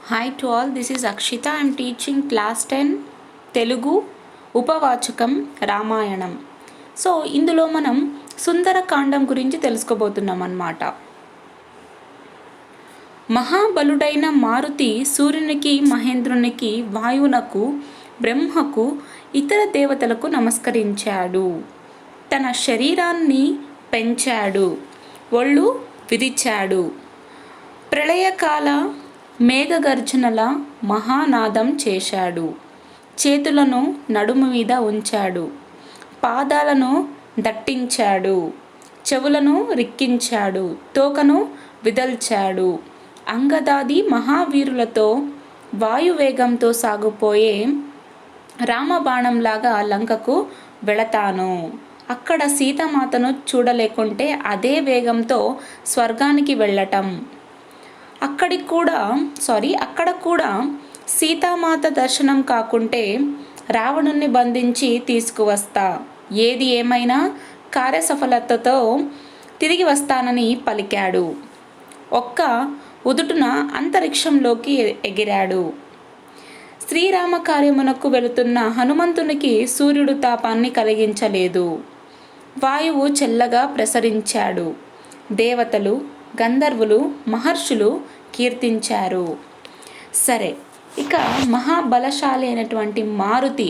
Hi to all, this is Akshita. I am teaching class 10 Telugu ఉపవాచకం Ramayanam. So ఇందులో మనం సుందరకాండం గురించి తెలుసుకోబోతున్నాం అన్నమాట. మహాబలుడైన మారుతి సూర్యునికి, మహేంద్రునికి, వాయువునకు, బ్రహ్మకు, ఇతర దేవతలకు నమస్కరించాడు. తన శరీరాన్ని పెంచాడు, ఒళ్ళు విరిచాడు. ప్రళయకాల మేఘగర్జనల మహానాదం చేశాడు. చేతులను నడుము మీద ఉంచాడు, పాదాలను దట్టించాడు, చెవులను రిక్కించాడు, తోకను విదల్చాడు. అంగదాది మహావీరులతో వాయువేగంతో సాగిపోయే రామబాణంలాగా లంకకు వెళతాను. అక్కడ సీతామాతను చూడలేకుంటే అదే వేగంతో స్వర్గానికి వెళ్ళటం. అక్కడ కూడా సీతామాత దర్శనం కాకుంటే రావణుణ్ణి బంధించి తీసుకువస్తా. ఏది ఏమైనా కార్యసఫలతతో తిరిగి వస్తానని పలికాడు. ఒక్క ఉదుటున అంతరిక్షంలోకి ఎగిరాడు. శ్రీరామ కార్యమునకు వెళుతున్న హనుమంతునికి సూర్యుడు తాపాన్ని కలిగించలేదు. వాయువు చల్లగా ప్రసరించాడు. దేవతలు, గంధర్వులు, మహర్షులు కీర్తించారు. సరే, ఇక మహాబలశాలి అయినటువంటి మారుతి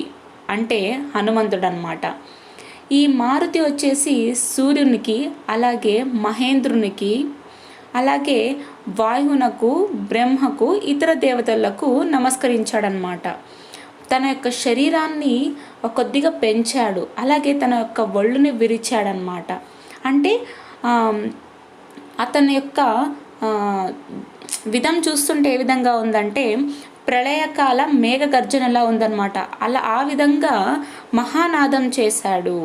అంటే హనుమంతుడు అన్నమాట. ఈ మారుతి వచ్చేసి సూర్యునికి, అలాగే మహేంద్రునికి, అలాగే వాయువునకు, బ్రహ్మకు, ఇతర దేవతలకు నమస్కరించాడనమాట. తన యొక్క శరీరాన్ని కొద్దిగా పెంచాడు, అలాగే తన యొక్క ఒళ్ళుని విరిచాడనమాట. అంటే అతని యొక్క విధం చూస్తుంటే ఏ విధంగా ఉందంటే ప్రళయకాల మేఘ గర్జనలా ఉందన్నమాట. ఆ విధంగా మహానాదం చేశాడు.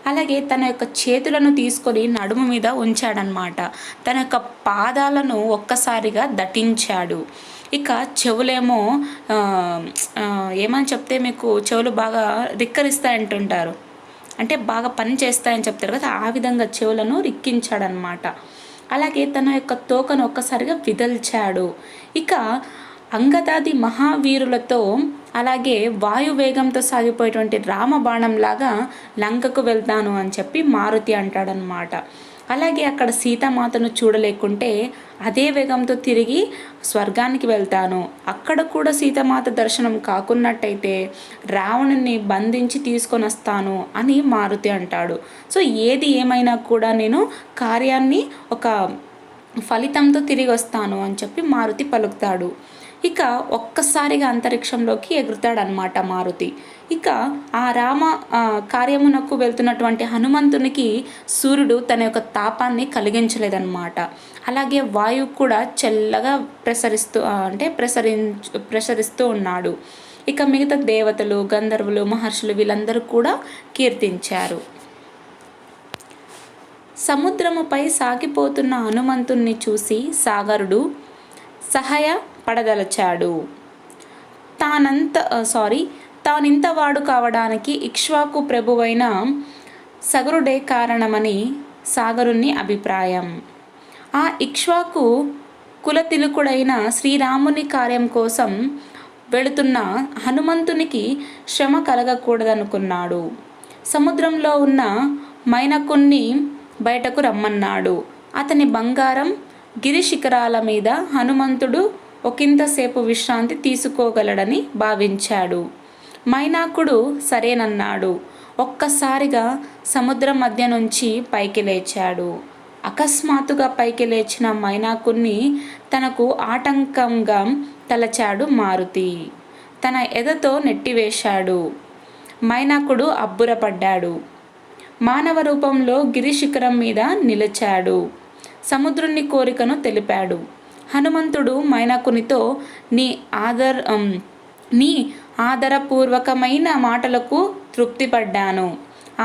అలాగే తన యొక్క చేతులను తీసుకొని నడుము మీద ఉంచాడనమాట. తన యొక్క పాదాలను ఒక్కసారిగా దటించాడు. ఇక చెవులేమో ఏమని చెప్తే మీకు చెవులు బాగా రిక్కరిస్తాయంటుంటారు, అంటే బాగా పని చేస్తాయని చెప్తారు కదా, ఆ విధంగా చెవులను రిక్కించాడనమాట. అలాగే తన యొక్క తోకను ఒక్కసారిగా విదల్చాడు. ఇక అంగదాది మహావీరులతో, అలాగే వాయువేగంతో సాగిపోయేటువంటి రామబాణంలాగా లంకకు వెళ్తాను అని చెప్పి మారుతి అంటాడనమాట. అలాగే అక్కడ సీతామాతను చూడలేకుంటే అదే వేగంతో తిరిగి స్వర్గానికి వెళ్తాను. అక్కడ కూడా సీతామాత దర్శనం కాకున్నట్టయితే రావణుని బంధించి తీసుకొని వస్తాను అని మారుతి అంటాడు. సో ఏది ఏమైనా కూడా నేను కార్యాన్ని ఒక ఫలితంతో తిరిగి వస్తాను అని చెప్పి మారుతి పలుకుతాడు. ఇక ఒక్కసారిగా అంతరిక్షంలోకి ఎగురుతాడనమాట మారుతి. ఇక ఆ రామ కార్యమునకు వెళ్తున్నటువంటి హనుమంతునికి సూర్యుడు తన యొక్క తాపాన్ని కలిగించలేదన్నమాట. అలాగే వాయువు కూడా చల్లగా ప్రసరిస్తూ ఉన్నాడు. ఇక మిగతా దేవతలు, గంధర్వులు, మహర్షులు వీళ్ళందరూ కూడా కీర్తించారు. సముద్రముపై సాగిపోతున్న హనుమంతుణ్ణి చూసి సాగరుడు సహాయపడదలచాడు. తానింతవాడు కావడానికి ఇక్ష్వాకు ప్రభువైన సగరుడే కారణమని సాగరుని అభిప్రాయం. ఆ ఇక్ష్వాకు కులతిలకుడైన శ్రీరాముని కార్యం కోసం వెళుతున్న హనుమంతునికి శ్రమ కలగకూడదనుకున్నాడు. సముద్రంలో ఉన్న మైనకుణ్ణి బయటకు రమ్మన్నాడు. అతని బంగారం గిరిశిఖరాల మీద హనుమంతుడు ఒకంతసేపు విశ్రాంతి తీసుకోగలడని భావించాడు. మైనాకుడు సరేనన్నాడు. ఒక్కసారిగా సముద్రం మధ్య నుంచి పైకి లేచాడు. అకస్మాత్తుగా పైకి లేచిన మైనాకుణ్ణి తనకు ఆటంకంగా తలచాడు మారుతి. తన ఎదతో నెట్టివేశాడు. మైనాకుడు అబ్బురపడ్డాడు. మానవ రూపంలో గిరిశిఖరం మీద నిలిచాడు. సముద్రుని కోరికను తెలిపాడు. హనుమంతుడు మైనాకునితో నీ ఆదరపూర్వకమైన మాటలకు తృప్తిపడ్డాను.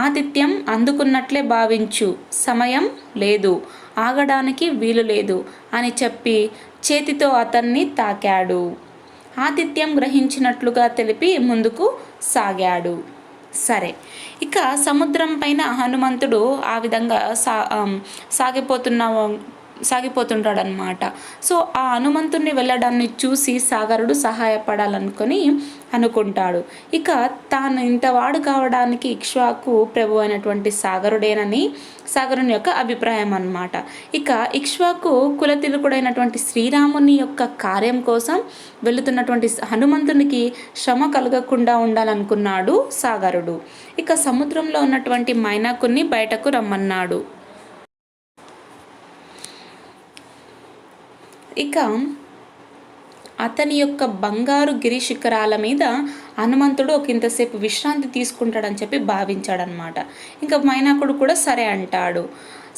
ఆతిథ్యం అందుకున్నట్లే భావించు. సమయం లేదు, ఆగడానికి వీలు లేదు అని చెప్పి చేతితో అతన్ని తాకాడు. ఆతిథ్యం గ్రహించినట్లుగా తెలిపి ముందుకు సాగాడు. సరే, ఇక సముద్రం పైన హనుమంతుడు ఆ విధంగా సాగిపోతున్న సాగిపోతుంటాడనమాట. సో ఆ హనుమంతుడిని వెళ్ళడాన్ని చూసి సాగరుడు సహాయపడాలనుకొని అనుకుంటాడు. ఇక తాను ఇంతవాడు కావడానికి ఇక్ష్వాకు ప్రభు అయినటువంటి సాగరుడేనని సాగరుని యొక్క అభిప్రాయం అన్నమాట. ఇక ఇక్ష్వాకు కులతిలకుడైనటువంటి శ్రీరాముని యొక్క కార్యం కోసం వెళుతున్నటువంటి హనుమంతునికి శ్రమ కలగకుండా ఉండాలనుకున్నాడు సాగరుడు. ఇక సముద్రంలో ఉన్నటువంటి మైనాకుని బయటకు రమ్మన్నాడు. ఇక అతని యొక్క బంగారు గిరి శిఖరాల మీద హనుమంతుడు ఒక ఇంతసేపు విశ్రాంతి తీసుకుంటాడని చెప్పి భావించాడనమాట. ఇంకా మైనాకుడు కూడా సరే అంటాడు.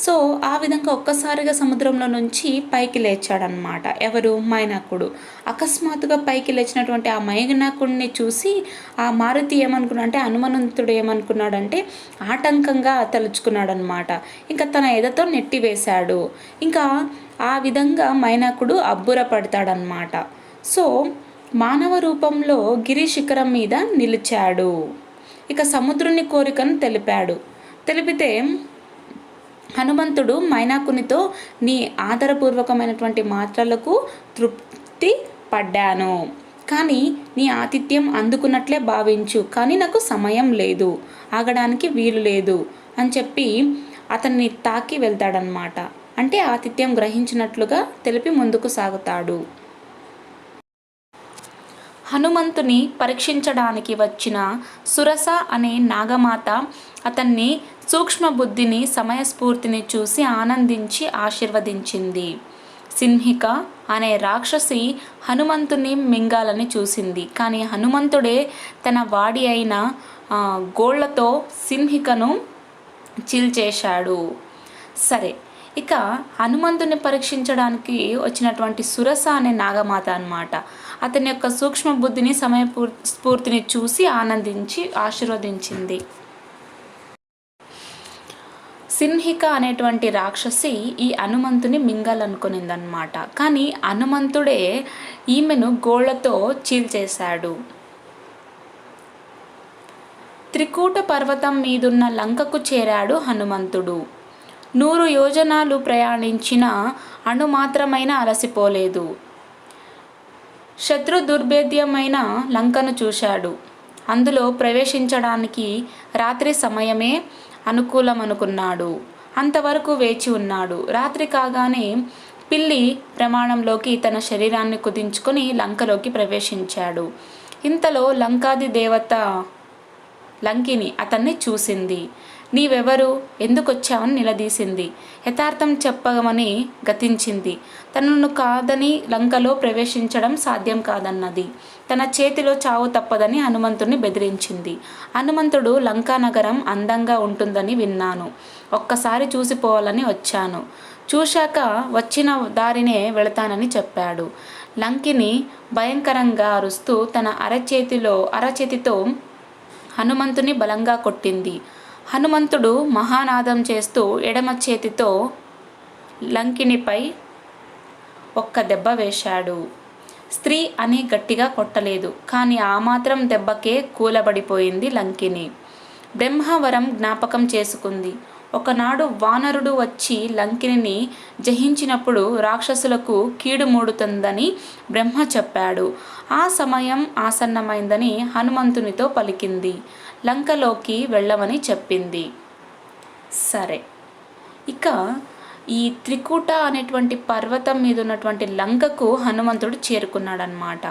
సో ఆ విధంగా ఒక్కసారిగా సముద్రంలో నుంచి పైకి లేచాడనమాట. ఎవరు? మైనాకుడు. అకస్మాత్తుగా పైకి లేచినటువంటి ఆ మైనాకుడిని చూసి ఆ మారుతి ఏమనుకున్నా అంటే హనుమంతుడు ఏమనుకున్నాడంటే ఆటంకంగా తలుచుకున్నాడనమాట. ఇంకా తన ఎదతో నెట్టివేశాడు. ఇంకా ఆ విధంగా మైనాకుడు అబ్బుర పడతాడనమాట. సో మానవ రూపంలో గిరి శిఖరం మీద నిలిచాడు. ఇక సముద్రుని కోరికను తెలిపితే హనుమంతుడు మైనాకునితో నీ ఆదరపూర్వకమైనటువంటి మాటలకు తృప్తి పడ్డాను, కానీ నీ ఆతిథ్యం అందుకున్నట్లే భావించు, కానీ నాకు సమయం లేదు, ఆగడానికి వీలు లేదు అని చెప్పి అతన్ని తాకి వెళ్తాడనమాట. అంటే ఆతిథ్యం గ్రహించినట్లుగా తెలిపి ముందుకు సాగుతాడు. హనుమంతుని పరీక్షించడానికి వచ్చిన సురస అనే నాగమాత అతన్ని సూక్ష్మ బుద్ధిని సమయస్ఫూర్తిని చూసి ఆనందించి ఆశీర్వదించింది. సింహిక అనే రాక్షసి హనుమంతుని మింగాలని చూసింది, కానీ హనుమంతుడే తన వాడి అయిన గోళ్లతో సింహికను చీల్చేశాడు. సరే, ఇక హనుమంతుని పరీక్షించడానికి వచ్చినటువంటి సురస అనే నాగమాత అన్నమాట. అతని యొక్క సూక్ష్మ బుద్ధిని స్ఫూర్తిని చూసి ఆనందించి ఆశీర్వదించింది. సింహిక అనేటువంటి రాక్షసి ఈ హనుమంతుని మింగాలనుకునిందన్నమాట. కానీ హనుమంతుడే ఈమెను గోళ్లతో చీల్చేశాడు. త్రికూట పర్వతం మీదున్న లంకకు చేరాడు హనుమంతుడు. 100 యోజనాలు ప్రయాణించిన అణుమాత్రమైన అలసిపోలేదు. శత్రు దుర్భేద్యమైన లంకను చూశాడు. అందులో ప్రవేశించడానికి రాత్రి సమయమే అనుకూలమనుకున్నాడు. అంతవరకు వేచి ఉన్నాడు. రాత్రి కాగానే పిల్లి ప్రమాణంలోకి తన శరీరాన్ని కుదించుకొని లంకలోకి ప్రవేశించాడు. ఇంతలో లంకాది దేవత లంకిని అతన్ని చూసింది. నీవెవరు, ఎందుకొచ్చావని నిలదీసింది. యథార్థం చెప్పమని గతించింది. తనను కాదని లంకలో ప్రవేశించడం సాధ్యం కాదన్నది. తన చేతిలో చావు తప్పదని హనుమంతుడిని బెదిరించింది. హనుమంతుడు లంకానగరం అందంగా ఉంటుందని విన్నాను, ఒక్కసారి చూసిపోవాలని వచ్చాను, చూశాక వచ్చిన దారినే వెళతానని చెప్పాడు. లంకిని భయంకరంగా అరుస్తూ తన అరచేతితో హనుమంతుని బలంగా కొట్టింది. హనుమంతుడు మహానాదం చేస్తూ ఎడమ చేతితో లంకినిపై ఒక్క దెబ్బ వేశాడు. స్త్రీ అని గట్టిగా కొట్టలేదు, కానీ ఆ మాత్రం దెబ్బకే కూలబడిపోయింది లంకిని. బ్రహ్మవరం జ్ఞాపకం చేసుకుంది. ఒకనాడు వానరుడు వచ్చి లంకిని జయించినప్పుడు రాక్షసులకు కీడు మూడుతుందని బ్రహ్మ చెప్పాడు. ఆ సమయం ఆసన్నమైందని హనుమంతునితో పలికింది. లంకలోకి వెళ్ళమని చెప్పింది. సరే, ఇక ఈ త్రికూట అనేటువంటి పర్వతం మీద ఉన్నటువంటి లంకకు హనుమంతుడు చేరుకున్నాడనమాట.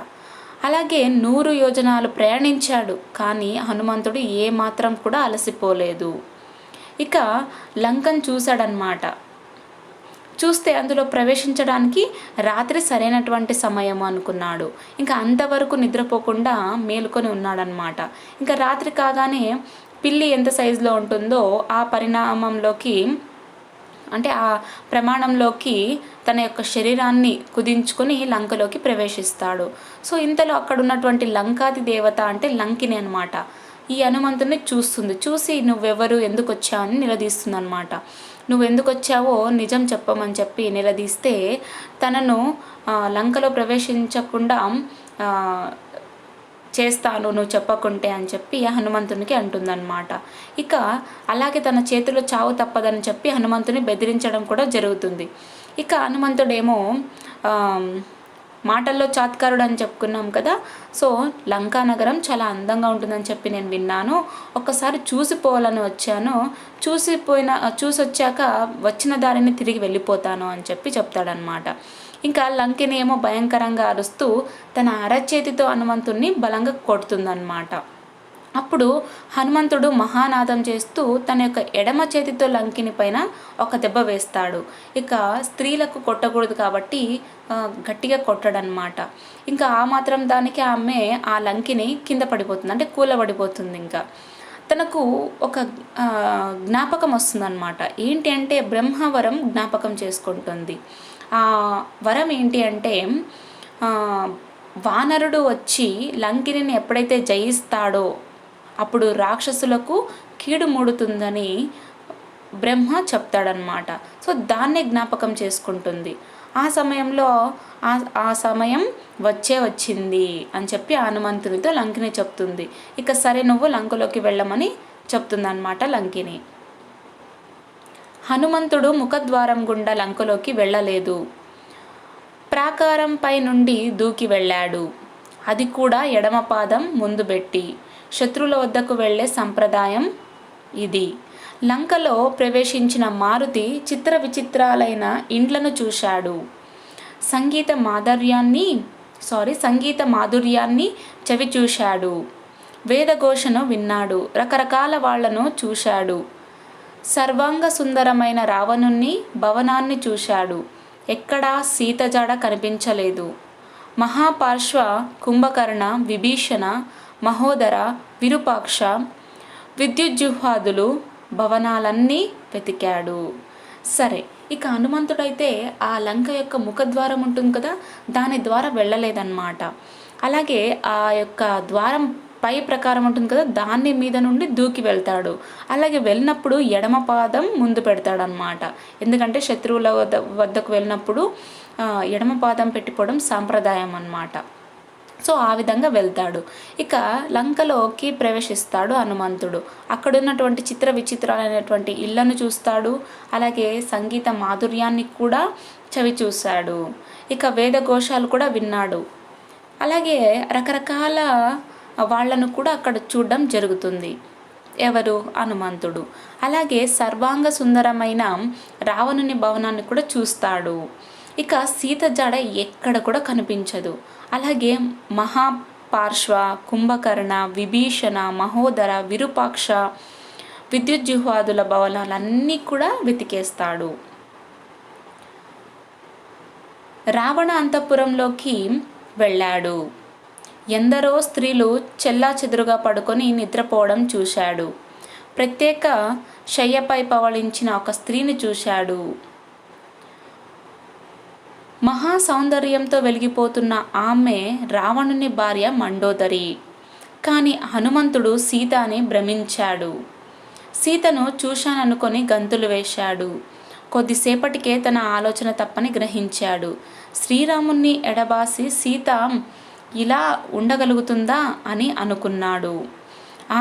అలాగే 100 యోజనాలు ప్రయాణించాడు, కానీ హనుమంతుడు ఏమాత్రం కూడా అలసిపోలేదు. ఇక లంకను చూశాడనమాట. చూస్తే అందులో ప్రవేశించడానికి రాత్రి సరైనటువంటి సమయం అనుకున్నాడు. ఇంకా అంతవరకు నిద్రపోకుండా మేలుకొని ఉన్నాడనమాట. ఇంకా రాత్రి కాగానే పిల్లి ఎంత సైజులో ఉంటుందో ఆ పరిణామంలోకి అంటే ఆ ప్రమాణంలోకి తన యొక్క శరీరాన్ని కుదించుకొని లంకలోకి ప్రవేశిస్తాడు. సో ఇంతలో అక్కడ ఉన్నటువంటి లంకాది దేవత అంటే లంకిని అనమాట ఈ హనుమంతుని చూస్తుంది. చూసి నువ్వెవరు, ఎందుకు వచ్చావు అని నిలదీస్తుంది అనమాట. నువ్వు ఎందుకు వచ్చావో నిజం చెప్పమని చెప్పి నిలదీస్తే తనను లంకలో ప్రవేశించకుండా చేస్తాను నువ్వు చెప్పకుంటే అని చెప్పి హనుమంతునికి అంటుందన్నమాట. ఇక అలాగే తన చేతిలో చావు తప్పదని చెప్పి హనుమంతుని బెదిరించడం కూడా జరుగుతుంది. ఇక హనుమంతుడేమో మాటల్లో చాత్కారుడు అని చెప్పుకున్నాం కదా. సో లంకా నగరం చాలా అందంగా ఉంటుందని చెప్పి నేను విన్నాను, ఒక్కసారి చూసిపోవాలని వచ్చాను, చూసొచ్చాక వచ్చిన దారిని తిరిగి వెళ్ళిపోతాను అని చెప్పి చెప్తాడనమాట. ఇంకా లంకిని ఏమో భయంకరంగా అరుస్తూ తన అరచేతితో హనుమంతుడిని బలంగా కొడుతుందన్నమాట. అప్పుడు హనుమంతుడు మహానాదం చేస్తూ తన యొక్క ఎడమ చేతితో లంకిని పైన ఒక దెబ్బ వేస్తాడు. ఇక స్త్రీలకు కొట్టకూడదు కాబట్టి గట్టిగా కొట్టడనమాట. ఇంకా ఆ మాత్రం దానికి ఆమె ఆ లంకిని కింద పడిపోతుంది, అంటే కూలబడిపోతుంది. ఇంకా తనకు ఒక జ్ఞాపకం వస్తుందన్నమాట. ఏంటి అంటే బ్రహ్మవరం జ్ఞాపకం చేసుకుంటుంది. ఆ వరం ఏంటి అంటే వానరుడు వచ్చి లంకిని ఎప్పుడైతే జయిస్తాడో అప్పుడు రాక్షసులకు కీడు మూడుతుందని బ్రహ్మ చెప్తాడనమాట. సో దాన్నే జ్ఞాపకం చేసుకుంటుంది. ఆ సమయంలో ఆ సమయం వచ్చింది అని చెప్పి హనుమంతునితో లంకిని చెప్తుంది. ఇక సరే నువ్వు లంకలోకి వెళ్ళమని చెప్తుందన్నమాట లంకిని. హనుమంతుడు ముఖద్వారం గుండా లంకలోకి వెళ్ళలేదు, ప్రాకారంపై నుండి దూకి వెళ్ళాడు. అది కూడా ఎడమ పాదం ముందు పెట్టి. శత్రువుల వద్దకు వెళ్ళే సంప్రదాయం ఇది. లంకలో ప్రవేశించిన మారుతి చిత్ర విచిత్రాలైన ఇండ్లను చూశాడు. సంగీత మాధుర్యాన్ని చెవి చూశాడు. వేదఘోషను విన్నాడు. రకరకాల వాళ్లను చూశాడు. సర్వాంగ సుందరమైన రావణుని భవనాన్ని చూశాడు. ఎక్కడా సీత జాడ కనిపించలేదు. మహాపార్శ్వ, కుంభకర్ణ, విభీషణ, మహోదర, విరూపాక్ష, విద్యుజ్జుహాదులు భవనాలన్నీ వెతికాడు. సరే, ఇక హనుమంతుడైతే ఆ లంక యొక్క ముఖద్వారం ఉంటుంది కదా, దాని ద్వారా వెళ్ళలేదన్నమాట. అలాగే ఆ యొక్క ద్వారం పై ప్రకారం ఉంటుంది కదా, దాని మీద నుండి దూకి వెళ్తాడు. అలాగే వెళ్ళినప్పుడు ఎడమ పాదం ముందు పెడతాడనమాట. ఎందుకంటే శత్రువుల వద్దకు వెళ్ళినప్పుడు ఎడమ పాదం పెట్టిపోవడం సాంప్రదాయం అన్నమాట. సో ఆ విధంగా వెళ్తాడు. ఇక లంకలోకి ప్రవేశిస్తాడు హనుమంతుడు. అక్కడున్నటువంటి చిత్ర విచిత్రాలైనటువంటి ఇళ్లను చూస్తాడు. అలాగే సంగీత మాధుర్యాన్ని కూడా చవి చూశాడు. ఇక వేదఘోషాలు కూడా విన్నాడు. అలాగే రకరకాల వాళ్లను కూడా అక్కడ చూడడం జరుగుతుంది. ఎవరు? హనుమంతుడు. అలాగే సర్వాంగ సుందరమైన రావణుని భవనాన్ని కూడా చూస్తాడు. ఇక సీత జాడ ఎక్కడ కూడా కనిపించదు. అలాగే మహాపార్శ్వ, కుంభకర్ణ, విభీషణ, మహోదర, విరూపాక్ష, విద్యుజ్జుహాదుల భవనాలన్నీ కూడా వెతికేస్తాడు. రావణ అంతఃపురంలోకి వెళ్ళాడు. ఎందరో స్త్రీలు చెల్లాచెదురుగా పడుకొని నిద్రపోవడం చూశాడు. ప్రత్యేక శయ్యపై పవళించిన ఒక స్త్రీని చూశాడు. మహా సౌందర్యంతో వెలిగిపోతున్న ఆమె రావణుని భార్య మండోదరి. కానీ హనుమంతుడు సీతని భ్రమించాడు. సీతను చూశాననుకొని గంతులు వేశాడు. కొద్దిసేపటికే తన ఆలోచన తప్పని గ్రహించాడు. శ్రీరాముణ్ణి ఎడబాసి సీత ఇలా ఉండగలుగుతుందా అని అనుకున్నాడు.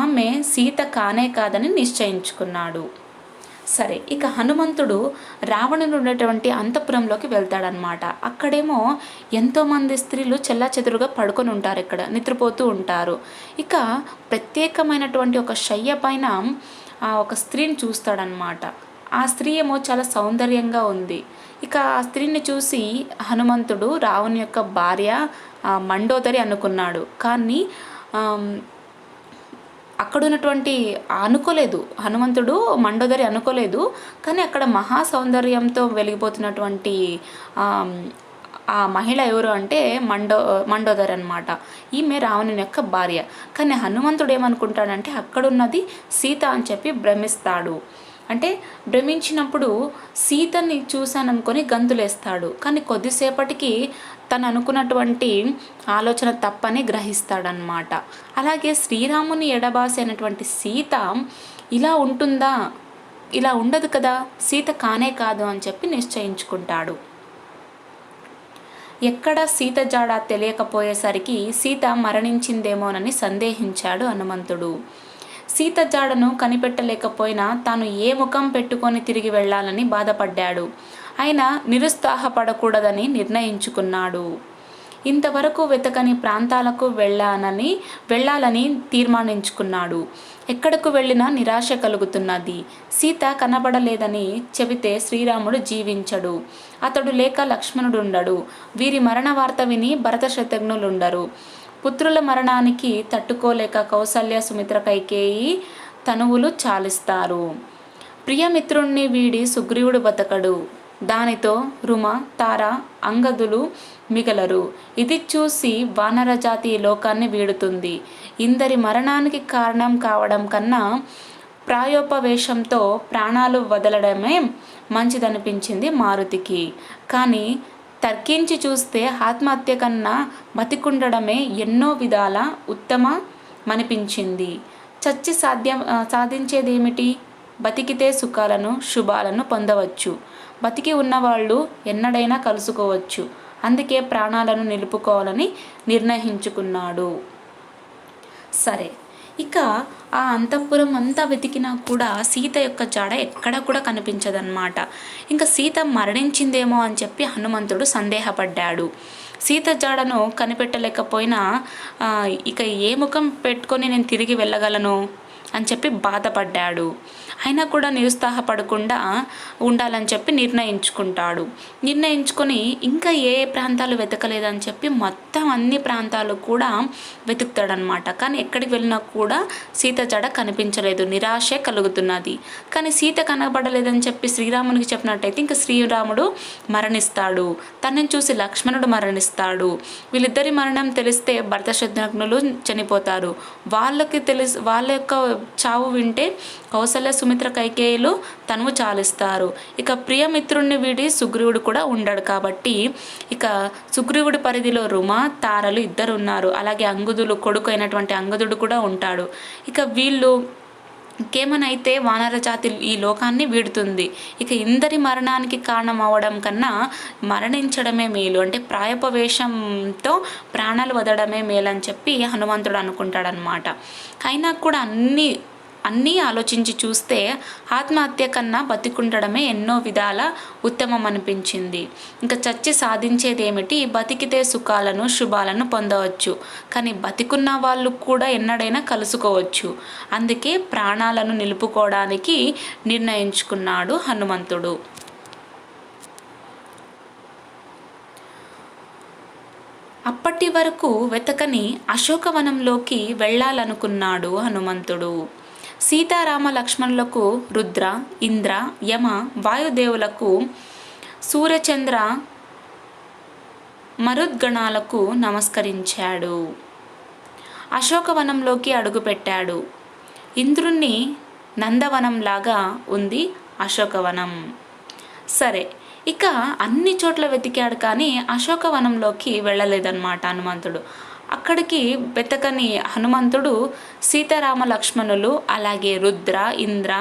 ఆమె సీత కానే కాదని నిశ్చయించుకున్నాడు. సరే, ఇక హనుమంతుడు రావణుడు ఉన్నటువంటి అంతఃపురంలోకి వెళ్తాడనమాట. అక్కడేమో ఎంతోమంది స్త్రీలు చెల్లాచెదురుగా పడుకొని ఉంటారు, ఇక్కడ నిద్రపోతూ ఉంటారు. ఇక ప్రత్యేకమైనటువంటి ఒక శయ్య పైన ఒక స్త్రీని చూస్తాడనమాట. ఆ స్త్రీ ఏమో చాలా సౌందర్యంగా ఉంది. ఇక ఆ స్త్రీని చూసి హనుమంతుడు రావణు యొక్క భార్య మండోదరి అనుకున్నాడు. కానీ అక్కడ ఉన్నటువంటి అనుకోలేదు, హనుమంతుడు మండోదరి అనుకోలేదు. కానీ అక్కడ మహా సౌందర్యంతో వెలిగిపోతున్నటువంటి ఆ మహిళ ఎవరు అంటే మండోదరి అనమాట. ఈమె రావణుని యొక్క భార్య. కానీ హనుమంతుడు ఏమనుకుంటాడంటే అక్కడున్నది సీత అని చెప్పి భ్రమిస్తాడు. అంటే భ్రమించినప్పుడు సీతని చూశాననుకొని గంతులేస్తాడు. కానీ కొద్దిసేపటికి తను అనుకున్నటువంటి ఆలోచన తప్పని గ్రహిస్తాడనమాట. అలాగే శ్రీరాముని ఎడబాసి అయినటువంటి సీత ఇలా ఉంటుందా, ఇలా ఉండదు కదా, సీత కానే కాదు అని చెప్పి నిశ్చయించుకుంటాడు. ఎక్కడ సీత జాడ తెలియకపోయేసరికి సీత మరణించిందేమోనని సందేహించాడు హనుమంతుడు. సీత జాడను కనిపెట్టలేకపోయినా తాను ఏ ముఖం పెట్టుకొని తిరిగి వెళ్ళాలని బాధపడ్డాడు. ఆయన నిరుత్సాహపడకూడదని నిర్ణయించుకున్నాడు. ఇంతవరకు వెతకని ప్రాంతాలకు వెళ్ళాలని తీర్మానించుకున్నాడు. ఎక్కడకు వెళ్ళినా నిరాశ కలుగుతున్నది. సీత కనబడలేదని చెబితే శ్రీరాముడు జీవించడు, అతడు లేక లక్ష్మణుడుండడు. వీరి మరణ వార్త విని భరత శత్రుఘ్నులుండరు. పుత్రుల మరణానికి తట్టుకోలేక కౌసల్య సుమిత్ర కైకేయి తనువులు చాలిస్తారు. ప్రియమిత్రుణ్ణి వీడి సుగ్రీవుడు బతకడు, దానితో రుమ, తార, అంగదులు మిగలరు. ఇది చూసి వానరజాతి లోకాన్ని వీడుతుంది. ఇందరి మరణానికి కారణం కావడం కన్నా ప్రాయోపవేశంతో ప్రాణాలు వదలడమే మంచిదనిపించింది మారుతికి. కానీ తర్కించి చూస్తే ఆత్మహత్య కన్నా బతికుండడమే ఎన్నో విధాల ఉత్తమమనిపించింది. చచ్చి సాధించేదేమిటి? బతికితే సుఖాలను శుభాలను పొందవచ్చు. బతికి ఉన్నవాళ్ళు ఎన్నడైనా కలుసుకోవచ్చు. అందుకే ప్రాణాలను నిలుపుకోవాలని నిర్ణయించుకున్నాడు. సరే, ఇక ఆ అంతఃపురం అంతా వెతికినా కూడా సీత యొక్క జాడ ఎక్కడ కూడా కనిపించదన్నమాట. ఇంకా సీత మరణించిందేమో అని చెప్పి హనుమంతుడు సందేహపడ్డాడు. సీత జాడను కనిపెట్టలేకపోయినా ఇక ఏ ముఖం పెట్టుకొని నేను తిరిగి వెళ్ళగలను అని చెప్పి బాధపడ్డాడు. అయినా కూడా నిరుత్సాహపడకుండా ఉండాలని చెప్పి నిర్ణయించుకొని ఇంకా ఏ ప్రాంతాలు వెతకలేదని చెప్పి మొత్తం అన్ని ప్రాంతాలు కూడా వెతుకుతాడనమాట. కానీ ఎక్కడికి వెళ్ళినా కూడా సీత జడ కనిపించలేదు, నిరాశ కలుగుతున్నది. కానీ సీత కనబడలేదని చెప్పి శ్రీరామునికి చెప్పినట్టయితే ఇంకా శ్రీరాముడు మరణిస్తాడు, తనని చూసి లక్ష్మణుడు మరణిస్తాడు. వీళ్ళిద్దరి మరణం తెలిస్తే భరత శత్రుఘ్నులు చనిపోతారు. వాళ్ళ యొక్క చావు వింటే కౌసల్య సుమిత్ర కైకేయులు తనువు చాలిస్తారు. ఇక ప్రియమిత్రుణ్ణి వీడి సుగ్రీవుడు కూడా ఉండడు కాబట్టి ఇక సుగ్రీవుడి పరిధిలో రుమ, తారలు ఇద్దరు ఉన్నారు. అలాగే అంగదులు కొడుకు అయినటువంటి అంగదుడు కూడా ఉంటాడు. ఇక వీళ్ళు ఇంకేమనైతే వానర జాతి ఈ లోకాన్ని వీడుతుంది. ఇక ఇందరి మరణానికి కారణం అవ్వడం కన్నా మరణించడమే మేలు, అంటే ప్రాయోపవేశంతో ప్రాణాలు వదలడమే మేలు అని చెప్పి హనుమంతుడు అనుకుంటాడనమాట. అయినా కూడా అన్నీ ఆలోచించి చూస్తే ఆత్మహత్య కన్నా బతికుండడమే ఎన్నో విధాల ఉత్తమం అనిపించింది. ఇంకా చచ్చి సాధించేదేమిటి? బతికితే సుఖాలను శుభాలను పొందవచ్చు, కానీ బతికున్న వాళ్ళు కూడా ఎన్నడైనా కలుసుకోవచ్చు. అందుకే ప్రాణాలను నిలుపుకోవడానికి నిర్ణయించుకున్నాడు హనుమంతుడు. అప్పటి వరకు వెతకని అశోకవనంలోకి వెళ్ళాలనుకున్నాడు హనుమంతుడు. సీతారామ లక్ష్మణులకు రుద్ర, ఇంద్ర, యమ, వాయుదేవులకు, సూర్యచంద్ర మరుద్గణాలకు నమస్కరించాడు. అశోకవనంలోకి అడుగుపెట్టాడు. ఇంద్రుణ్ణి నందవనంలాగా ఉంది అశోకవనం. సరే, ఇక అన్ని చోట్ల వెతికాడు కానీ అశోకవనంలోకి వెళ్ళలేదన్నమాట హనుమంతుడు. అక్కడికి వెతకని హనుమంతుడు సీతారామ లక్ష్మణులు, అలాగే రుద్ర, ఇంద్ర,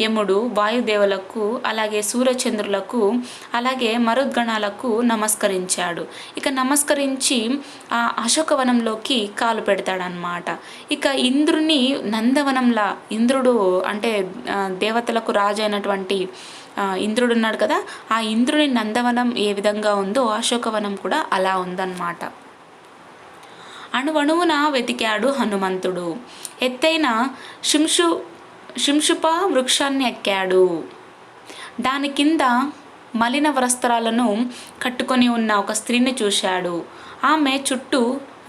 యముడు, వాయుదేవులకు, అలాగే సూర్యచంద్రులకు, అలాగే మరుద్గణాలకు నమస్కరించాడు. ఇక నమస్కరించి ఆ అశోకవనంలోకి కాలు పెడతాడనమాట. ఇక ఇంద్రుని నందవనంలా, ఇంద్రుడు అంటే దేవతలకు రాజు అయినటువంటి ఇంద్రుడు ఉన్నాడు కదా, ఆ ఇంద్రుని నందవనం ఏ విధంగా ఉందో అశోకవనం కూడా అలా ఉందన్నమాట. అణువణువున వెతికాడు హనుమంతుడు. ఎత్తైన శింషుప వృక్షాన్ని ఎక్కాడు. దాని కింద మలిన వస్త్రాలను కట్టుకొని ఉన్న ఒక స్త్రీని చూశాడు. ఆమె చుట్టూ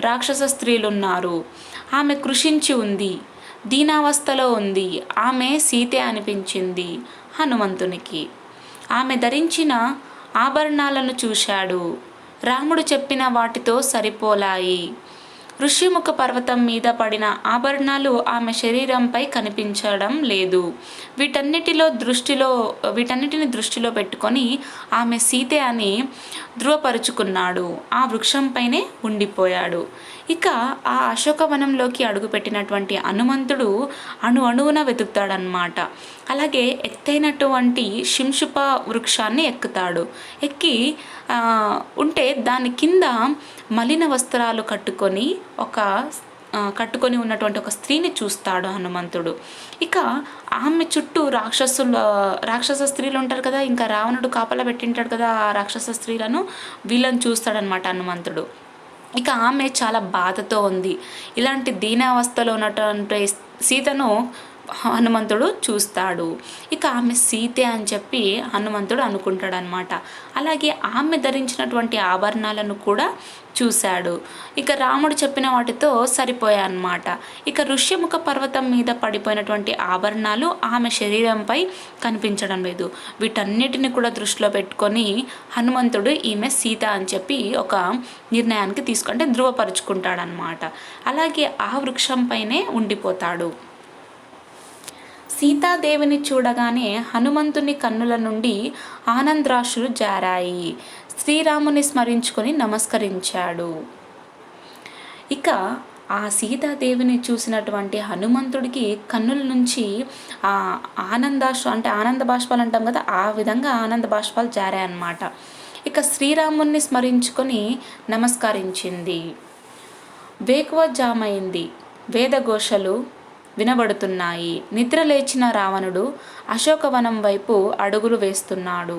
రాక్షస స్త్రీలున్నారు. ఆమె కృషించి ఉంది, దీనావస్థలో ఉంది. ఆమె సీతే అనిపించింది హనుమంతునికి. ఆమె ధరించిన ఆభరణాలను చూశాడు. రాముడు చెప్పిన వాటితో సరిపోలాయి. ఋషిముఖ పర్వతం మీద పడిన ఆభరణాలు ఆమె శరీరంపై కనిపించడం లేదు. వీటన్నిటిని దృష్టిలో పెట్టుకొని ఆమె సీతే అని ధృవపరుచుకున్నాడు. ఆ వృక్షంపైనే ఉండిపోయాడు. ఇక ఆ అశోకవనంలోకి అడుగుపెట్టినటువంటి హనుమంతుడు అణువున వెతుకుతాడనమాట. అలాగే ఎత్తైనటువంటి శింషుప వృక్షాన్ని ఎక్కుతాడు. ఎక్కి ఉంటే దాని కింద మలిన వస్త్రాలు కట్టుకొని ఒక కట్టుకొని ఉన్నటువంటి ఒక స్త్రీని చూస్తాడు హనుమంతుడు. ఇక ఆమె చుట్టూ రాక్షస స్త్రీలు ఉంటారు కదా, ఇంకా రావణుడు కాపలా పెట్టింటాడు కదా ఆ రాక్షస స్త్రీలను, వీళ్ళని చూస్తాడనమాట హనుమంతుడు. ఇక ఆమె చాలా బాధతో ఉంది. ఇలాంటి దీనావస్థలో ఉన్నటువంటి సీతను హనుమంతుడు చూస్తాడు. ఇక ఆమె సీతే అని చెప్పి హనుమంతుడు అనుకుంటాడు అనమాట. అలాగే ఆమె ధరించినటువంటి ఆభరణాలను కూడా చూశాడు. ఇక రాముడు చెప్పిన వాటితో సరిపోయాయన్నమాట. ఇక ఋష్యముఖ పర్వతం మీద పడిపోయినటువంటి ఆభరణాలు ఆమె శరీరంపై కనిపించడం లేదు. వీటన్నిటిని కూడా దృష్టిలో పెట్టుకొని హనుమంతుడు ఈమె సీత అని చెప్పి ఒక నిర్ణయానికి తీసుకుంటే ధృవపరుచుకుంటాడనమాట. అలాగే ఆ వృక్షంపైనే ఉండిపోతాడు. సీతాదేవిని చూడగానే హనుమంతుని కన్నుల నుండి ఆనంద్రాశ్రులు జారాయి. శ్రీరాముని స్మరించుకొని నమస్కరించాడు. ఇక ఆ సీతాదేవిని చూసినటువంటి హనుమంతుడికి కన్నుల నుంచి అంటే ఆనంద బాష్పాలు అంటాం కదా, ఆ విధంగా ఆనంద బాష్పాలు జారాయన్నమాట. ఇక శ్రీరాముని స్మరించుకొని నమస్కరించింది. వేకువజామైంది. వేదఘోషలు వినబడుతున్నాయి. నిద్ర లేచిన రావణుడు అశోకవనం వైపు అడుగులు వేస్తున్నాడు.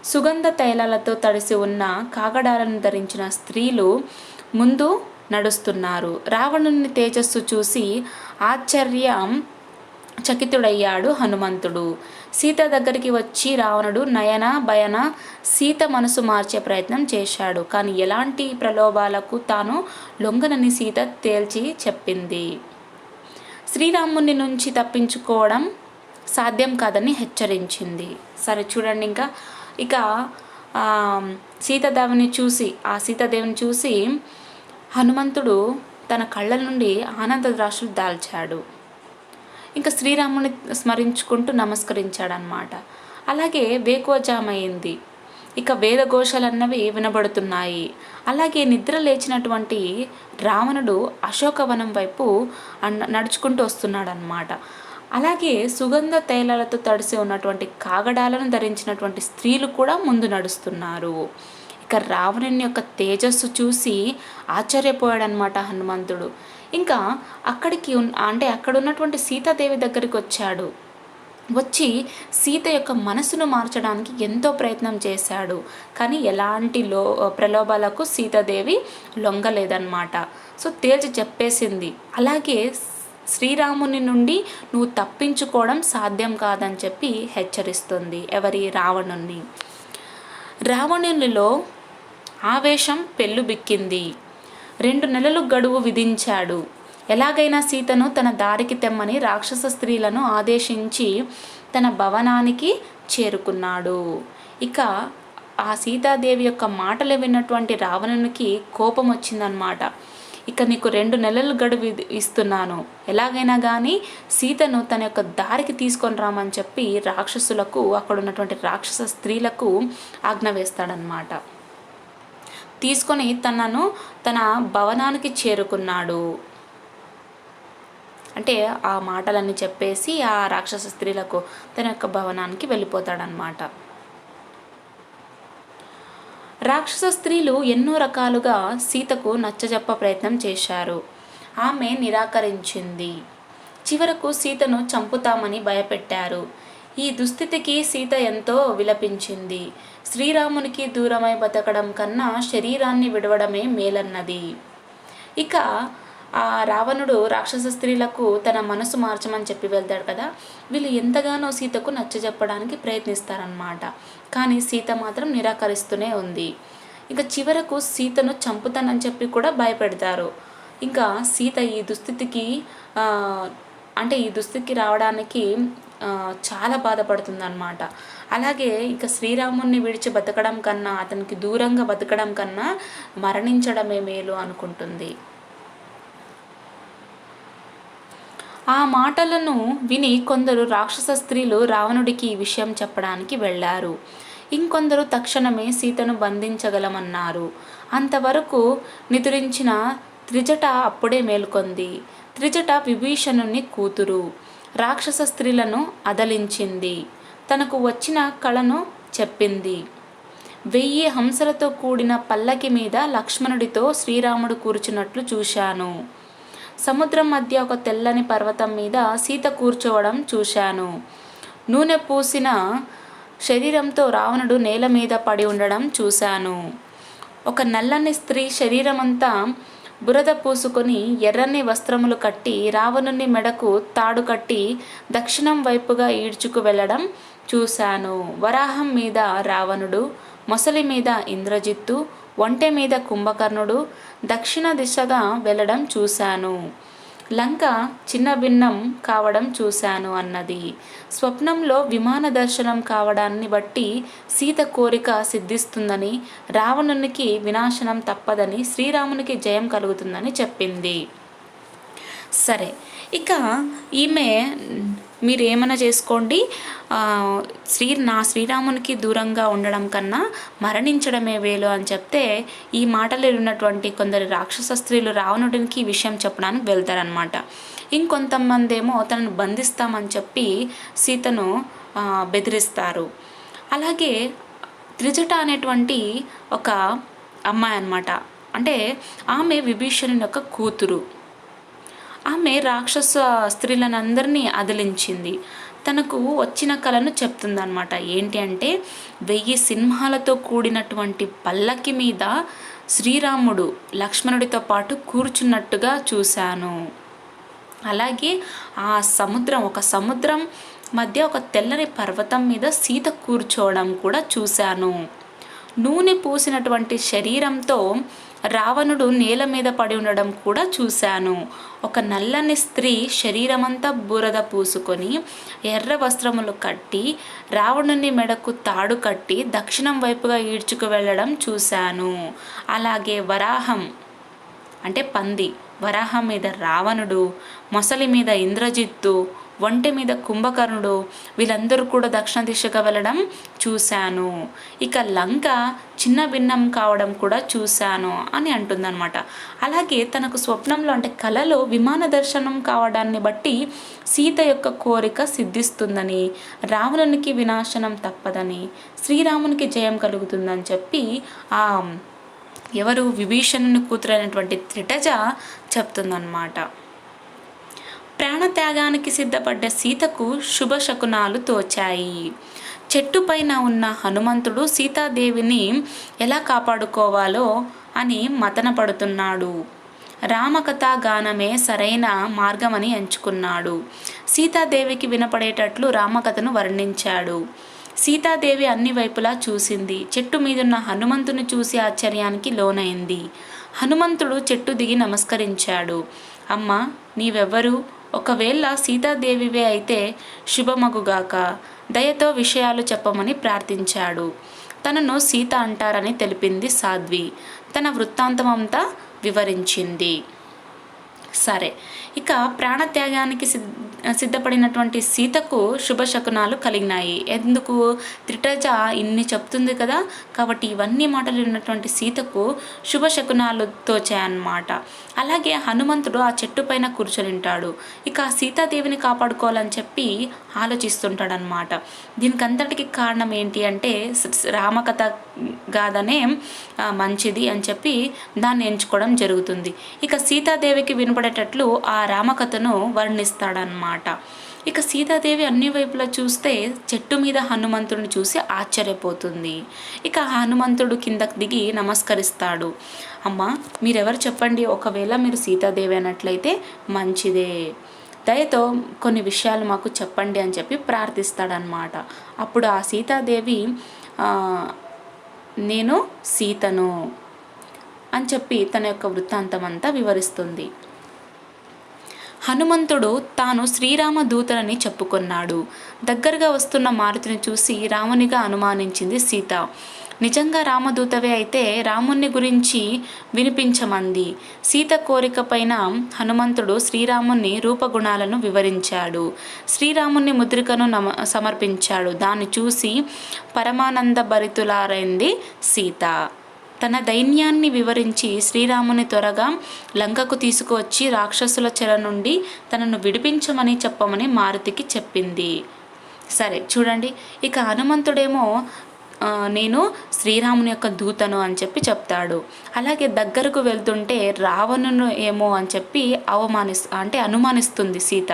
సుగంధ తైలాలతో తడిసి ఉన్న కాగడాలను ధరించిన స్త్రీలు ముందు నడుస్తున్నారు. రావణుని తేజస్సు చూసి ఆశ్చర్యం చకితుడయ్యాడు హనుమంతుడు. సీత దగ్గరికి వచ్చి రావణుడు నయన భయన సీత మనసు మార్చే ప్రయత్నం చేశాడు. కానీ ఎలాంటి ప్రలోభాలకు తాను లొంగనని సీత తేల్చి చెప్పింది. శ్రీరాముని నుంచి తప్పించుకోవడం సాధ్యం కాదని హెచ్చరించింది. సరే చూడండి, ఇక సీతాదేవిని చూసి హనుమంతుడు తన కళ్ళ నుండి ఆనందరాశులు దాల్చాడు. ఇంకా శ్రీరాముని స్మరించుకుంటూ నమస్కరించాడనమాట. అలాగే వేకువజామైంది. ఇక వేదఘోషలన్నవి వినబడుతున్నాయి. అలాగే నిద్ర లేచినటువంటి రావణుడు అశోకవనం వైపు నడుచుకుంటూ వస్తున్నాడనమాట. అలాగే సుగంధ తైలాలతో తడిసి ఉన్నటువంటి కాగడాలను ధరించినటువంటి స్త్రీలు కూడా ముందు నడుస్తున్నారు. ఇక రావణుని యొక్క తేజస్సు చూసి ఆశ్చర్యపోయాడనమాట హనుమంతుడు. ఇంకా అక్కడ ఉన్నటువంటి సీతాదేవి దగ్గరికి వచ్చాడు. వచ్చి సీత యొక్క మనసును మార్చడానికి ఎంతో ప్రయత్నం చేశాడు. కానీ ఎలాంటి ప్రలోభాలకు సీతాదేవి లొంగలేదన్నమాట. సో తేల్చి చెప్పేసింది. అలాగే శ్రీరాముని నుండి నువ్వు తప్పించుకోవడం సాధ్యం కాదని చెప్పి హెచ్చరిస్తుంది. రావణుని. రావణునిలో ఆవేశం పెళ్ళుబిక్కింది. 2 నెలలు గడువు విధించాడు. ఎలాగైనా సీతను తన దారికి తెమ్మని రాక్షస స్త్రీలను ఆదేశించి తన భవనానికి చేరుకున్నాడు. ఇక ఆ సీతాదేవి యొక్క మాటలు విన్నటువంటి రావణునికి కోపం వచ్చిందనమాట. ఇక నీకు 2 నెలలు గడువు ఇస్తున్నాను, ఎలాగైనా కానీ సీతను తన యొక్క దారికి తీసుకొని రామని చెప్పి రాక్షసులకు, అక్కడ ఉన్నటువంటి రాక్షస స్త్రీలకు ఆజ్ఞ వేస్తాడనమాట. తీసుకొని తన భవనానికి చేరుకున్నాడు. అంటే ఆ మాటలన్నీ చెప్పేసి ఆ రాక్షస స్త్రీలకు తన యొక్క భవనానికి వెళ్ళిపోతాడనమాట. రాక్షస స్త్రీలు ఎన్నో రకాలుగా సీతకు నచ్చజెప్ప ప్రయత్నం చేశారు. ఆమె నిరాకరించింది. చివరకు సీతను చంపుతామని భయపెట్టారు. ఈ దుస్థితికి సీత ఎంతో విలపించింది. శ్రీరామునికి దూరమై బతకడం కన్నా శరీరాన్ని విడవడమే మేలన్నది. ఇక ఆ రావణుడు రాక్షస స్త్రీలకు తన మనసు మార్చమని చెప్పి వెళ్తాడు కదా, వీళ్ళు ఎంతగానో సీతకు నచ్చజెప్పడానికి ప్రయత్నిస్తారనమాట. కానీ సీత మాత్రం నిరాకరిస్తూనే ఉంది. ఇంకా చివరకు సీతను చంపుతానని చెప్పి కూడా భయపెడతారు. ఇంకా సీత ఈ దుస్థితికి రావడానికి చాలా బాధపడుతుంది అన్నమాట. అలాగే ఇక శ్రీరాముని విడిచి బతకడం కన్నా, అతనికి దూరంగా బతకడం కన్నా మరణించడమే మేలు అనుకుంటుంది. ఆ మాటలను విని కొందరు రాక్షస స్త్రీలు రావణుడికి ఈ విషయం చెప్పడానికి వెళ్ళారు. ఇంకొందరు తక్షణమే సీతను బంధించగలమన్నారు. అంతవరకు నిద్రించిన త్రిజట అప్పుడే మేల్కొంది. త్రిజట విభీషణుని కూతురు. రాక్షస స్త్రీలను అదలించింది. తనకు వచ్చిన కళను చెప్పింది. 1000 హంసలతో కూడిన పల్లకి మీద లక్ష్మణుడితో శ్రీరాముడు కూర్చున్నట్లు చూశాను. సముద్రం మధ్య ఒక తెల్లని పర్వతం మీద సీత కూర్చోవడం చూశాను. నూనె పూసిన శరీరంతో రావణుడు నేల మీద పడి ఉండడం చూశాను. ఒక నల్లని స్త్రీ శరీరమంతా బురద పూసుకొని ఎర్రని వస్త్రములు కట్టి రావణుని మెడకు తాడు కట్టి దక్షిణం వైపుగా ఈడ్చుకు వెళ్ళడం చూశాను. వరాహం మీద రావణుడు, మొసలి మీద ఇంద్రజిత్తు, ఒంటె మీద కుంభకర్ణుడు దక్షిణ దిశగా వెళ్ళడం చూశాను. లంక చిన్న భిన్నం కావడం చూశాను అన్నది. స్వప్నంలో విమాన దర్శనం కావడాన్ని బట్టి సీత కోరిక సిద్ధిస్తుందని, రావణునికి వినాశనం తప్పదని, శ్రీరామునికి జయం కలుగుతుందని చెప్పింది. సరే, ఇక ఈమె మీరు ఏమైనా చేసుకోండి, శ్రీరామునికి దూరంగా ఉండడం కన్నా మరణించడమే వేలు అని చెప్తే, ఈ మాటలు ఉన్నటువంటి కొందరు రాక్షస స్త్రీలు రావణుడికి ఈ విషయం చెప్పడానికి వెళ్తారనమాట. ఇంకొంతమంది ఏమో తనను బంధిస్తామని చెప్పి సీతను బెదిరిస్తారు. అలాగే త్రిజట అనేటువంటి ఒక అమ్మాయి అన్నమాట. అంటే ఆమె విభీషణుని యొక్క కూతురు. ఆమె రాక్షస స్త్రీలనందరినీ అదిలించింది. తనకు వచ్చిన కలను చెప్తుందన్నమాట. ఏంటి అంటే 1000 సింహాలతో కూడినటువంటి పల్లకి మీద శ్రీరాముడు లక్ష్మణుడితో పాటు కూర్చున్నట్టుగా చూశాను. అలాగే ఆ సముద్రం మధ్య ఒక తెల్లని పర్వతం మీద సీత కూర్చోవడం కూడా చూశాను. నూనె పూసినటువంటి శరీరంతో రావణుడు నేల మీద పడి ఉండడం కూడా చూశాను. ఒక నల్లని స్త్రీ శరీరమంతా బురద పూసుకొని ఎర్ర వస్త్రములు కట్టి రావణుని మెడకు తాడు కట్టి దక్షిణం వైపుగా ఈడ్చుకు వెళ్ళడం చూశాను. అలాగే వరాహం అంటే పంది, వరాహం మీద రావణుడు, మొసలి మీద ఇంద్రజిత్తు, ఒంటె మీద కుంభకర్ణుడు వీళ్ళందరూ కూడా దక్షిణ దిశగా వెళ్ళడం చూశాను. ఇక లంక చిన్న భిన్నం కావడం కూడా చూశాను అని అంటుందన్నమాట. అలాగే తనకు స్వప్నంలో అంటే కలలో విమాన దర్శనం కావడాన్ని బట్టి సీత యొక్క కోరిక సిద్ధిస్తుందని, రావణునికి వినాశనం తప్పదని, శ్రీరామునికి జయం కలుగుతుందని చెప్పి ఎవరు విభీషణుని కూతురైనటువంటి త్రిటజ చెప్తుందన్నమాట. ప్రాణత్యాగానికి సిద్ధపడ్డ సీతకు శుభశకునాలు తోచాయి. చెట్టు పైన ఉన్న హనుమంతుడు సీతాదేవిని ఎలా కాపాడుకోవాలో అని మతన పడుతున్నాడు. రామకథా గానమే సరైన మార్గమని ఎంచుకున్నాడు. సీతాదేవికి వినపడేటట్లు రామకథను వర్ణించాడు. సీతాదేవి అన్ని వైపులా చూసింది. చెట్టు మీదున్న హనుమంతుని చూసి ఆశ్చర్యానికి లోనైంది. హనుమంతుడు చెట్టు దిగి నమస్కరించాడు. అమ్మ, నీవెవ్వరు? ఒకవేళ సీతాదేవివే అయితే శుభమగుగాక, దయతో విషయాలు చెప్పమని ప్రార్థించాడు. తనను సీత అంటారని తెలిపింది సాధ్వి. తన వృత్తాంతమంతా వివరించింది. సరే, ఇక ప్రాణత్యాగానికి సిద్ధపడినటువంటి సీతకు శుభశకునాలు కలిగినాయి. ఎందుకు? త్రిటజ ఇన్ని చెప్తుంది కదా, కాబట్టి ఇవన్నీ మాటలు ఉన్నటువంటి సీతకు శుభశకునాలు తోచాయన్నమాట. అలాగే హనుమంతుడు ఆ చెట్టు పైన కూర్చొని ఉంటాడు. ఇక సీతాదేవిని కాపాడుకోవాలని చెప్పి ఆలోచిస్తుంటాడనమాట. దీనికి అంతటికి కారణం ఏంటి అంటే రామకథ గాథనే మంచిది అని చెప్పి దాన్ని ఎంచుకోవడం జరుగుతుంది. ఇక సీతాదేవికి వినపడేటట్లు ఆ రామకథను వర్ణిస్తాడనమాట. ఇక సీతాదేవి అన్ని వైపులా చూస్తే చెట్టు మీద హనుమంతుడిని చూసి ఆశ్చర్యపోతుంది. ఇక హనుమంతుడు కిందకు దిగి నమస్కరిస్తాడు. అమ్మ, మీరెవరు చెప్పండి, ఒకవేళ మీరు సీతాదేవి అన్నట్లయితే మంచిదే, దయతో కొన్ని విషయాలు మాకు చెప్పండి అని చెప్పి ప్రార్థిస్తాడనమాట. అప్పుడు ఆ సీతాదేవి నేను సీతను అని చెప్పి తన యొక్క వృత్తాంతం అంతా వివరిస్తుంది. హనుమంతుడు తాను శ్రీరామ దూతనని చెప్పుకున్నాడు. దగ్గరగా వస్తున్న మారుతిని చూసి రామునిగా అనుమానించింది సీత. నిజంగా రామదూతవే అయితే రాముని గురించి వినిపించమంది. సీత కోరిక పైన హనుమంతుడు శ్రీరాముని రూపగుణాలను వివరించాడు. శ్రీరాముని ముద్రికను సమర్పించాడు. దాన్ని చూసి పరమానంద భరితులారైంది సీత. తన దైన్యాన్ని వివరించి శ్రీరాముని త్వరగా లంకకు తీసుకువచ్చి రాక్షసుల చెర నుండి తనను విడిపించమని చెప్పమని మారుతికి చెప్పింది. సరే చూడండి, ఇక హనుమంతుడేమో నేను శ్రీరాముని యొక్క దూతను అని చెప్పి చెప్తాడు. అలాగే దగ్గరకు వెళ్తుంటే రావణును ఏమో అని చెప్పి అనుమానిస్తుంది సీత.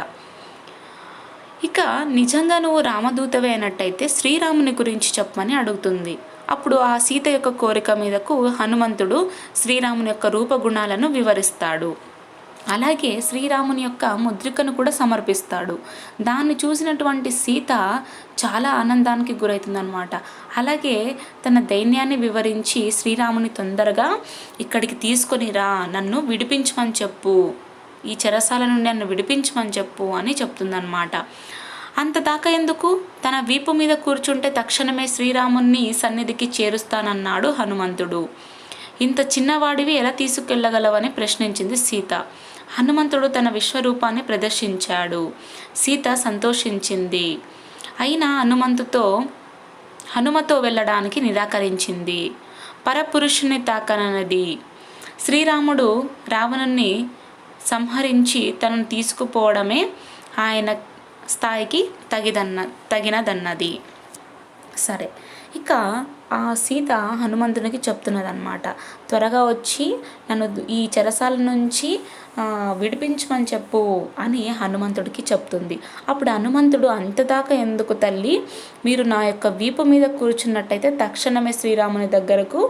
ఇక నిజంగా నువ్వు రామదూతవే అయినట్టయితే శ్రీరాముని గురించి చెప్పమని అడుగుతుంది. అప్పుడు ఆ సీత యొక్క కోరిక మీదకు హనుమంతుడు శ్రీరాముని యొక్క రూపగుణాలను వివరిస్తాడు. అలాగే శ్రీరాముని యొక్క ముద్రికను కూడా సమర్పిస్తాడు. దాన్ని చూసినటువంటి సీత చాలా ఆనందానికి గురవుతుందన్నమాట. అలాగే తన దైన్యాన్ని వివరించి శ్రీరాముని తొందరగా ఇక్కడికి తీసుకొని రా, నన్ను విడిపించమని చెప్పు, ఈ చెరసాల నుండి నన్ను విడిపించమని చెప్పు అని చెప్తుందన్నమాట. అంత దాకా ఎందుకు, తన వీపు మీద కూర్చుంటే తక్షణమే శ్రీరాముని సన్నిధికి చేరుస్తానన్నాడు హనుమంతుడు. ఇంత చిన్నవాడివి ఎలా తీసుకెళ్ళగలవని ప్రశ్నించింది సీత. హనుమంతుడు తన విశ్వరూపాన్ని ప్రదర్శించాడు. సీత సంతోషించింది. అయినా హనుమతో వెళ్ళడానికి నిరాకరించింది. పరపురుషుని తాకనన్నది. శ్రీరాముడు రావణుని సంహరించి తనను తీసుకుపోవడమే ఆయన స్థాయికి తగినదన్నది. సరే, ఇక ఆ సీత హనుమంతునికి చెప్తున్నదన్నమాట, త్వరగా వచ్చి నన్ను ఈ చెరసాల నుంచి విడిపించమని చెప్పు అని హనుమంతుడికి చెప్తుంది. అప్పుడు హనుమంతుడు, అంతదాకా ఎందుకు తల్లి, మీరు నా యొక్క వీపు మీద కూర్చున్నట్టయితే తక్షణమే శ్రీరాముని దగ్గరకు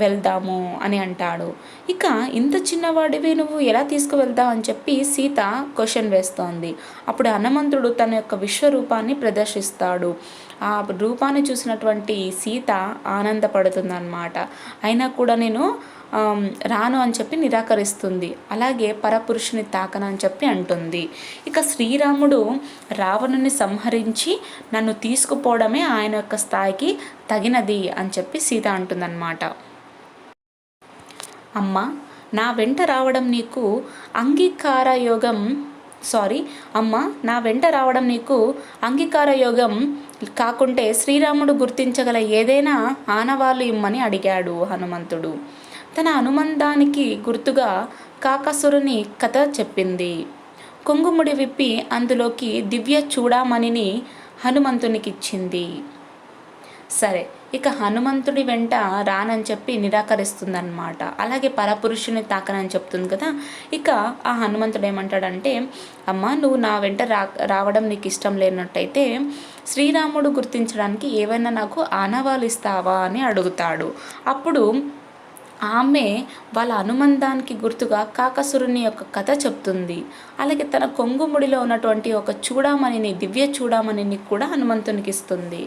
వెళ్దాము అని అంటాడు. ఇక ఇంత చిన్నవాడివి నువ్వు ఎలా తీసుకువెళ్తావు అని చెప్పి సీత క్వశ్చన్ వేస్తోంది. అప్పుడు హనుమంతుడు తన యొక్క విశ్వరూపాన్ని ప్రదర్శిస్తాడు. ఆ రూపాన్ని చూసినటువంటి సీత ఆనందపడుతుందన్నమాట. అయినా కూడా నేను రాను అని చెప్పి నిరాకరిస్తుంది. అలాగే పరపురుషుని తాకనని చెప్పి అంటుంది. ఇక శ్రీరాముడు రావణుని సంహరించి నన్ను తీసుకుపోవడమే ఆయన యొక్క స్థాయికి తగినది అని చెప్పి సీత అంటుందన్నమాట. అమ్మ, నా వెంట రావడం నీకు అంగీకార యోగం కాకుంటే శ్రీరాముడు గుర్తించగల ఏదైనా ఆనవాళ్ళు ఇమ్మని అడిగాడు హనుమంతుడు. తన అనుబంధానికి గుర్తుగా కాకాసురుని కథ చెప్పింది. కొంగుముడి విప్పి అందులోకి దివ్య చూడామణిని హనుమంతునికి ఇచ్చింది. సరే, ఇక హనుమంతుడి వెంట రానని చెప్పి నిరాకరిస్తుందన్నమాట. అలాగే పరపురుషుని తాకనని చెప్తుంది కదా. ఇక ఆ హనుమంతుడు ఏమంటాడంటే, అమ్మ, నువ్వు నా వెంట రావడం నీకు ఇష్టం లేనట్టయితే శ్రీరాముడు గుర్తించడానికి ఏవైనా నాకు ఆనవాళ్ళు ఇస్తావా అని అడుగుతాడు. అప్పుడు ఆమె వాళ్ళ అనుబంధానికి గుర్తుగా కాకాసురుని యొక్క కథ చెప్తుంది. అలాగే తన కొంగుముడిలో ఉన్నటువంటి ఒక దివ్య చూడామణిని కూడా హనుమంతునికి ఇస్తుంది.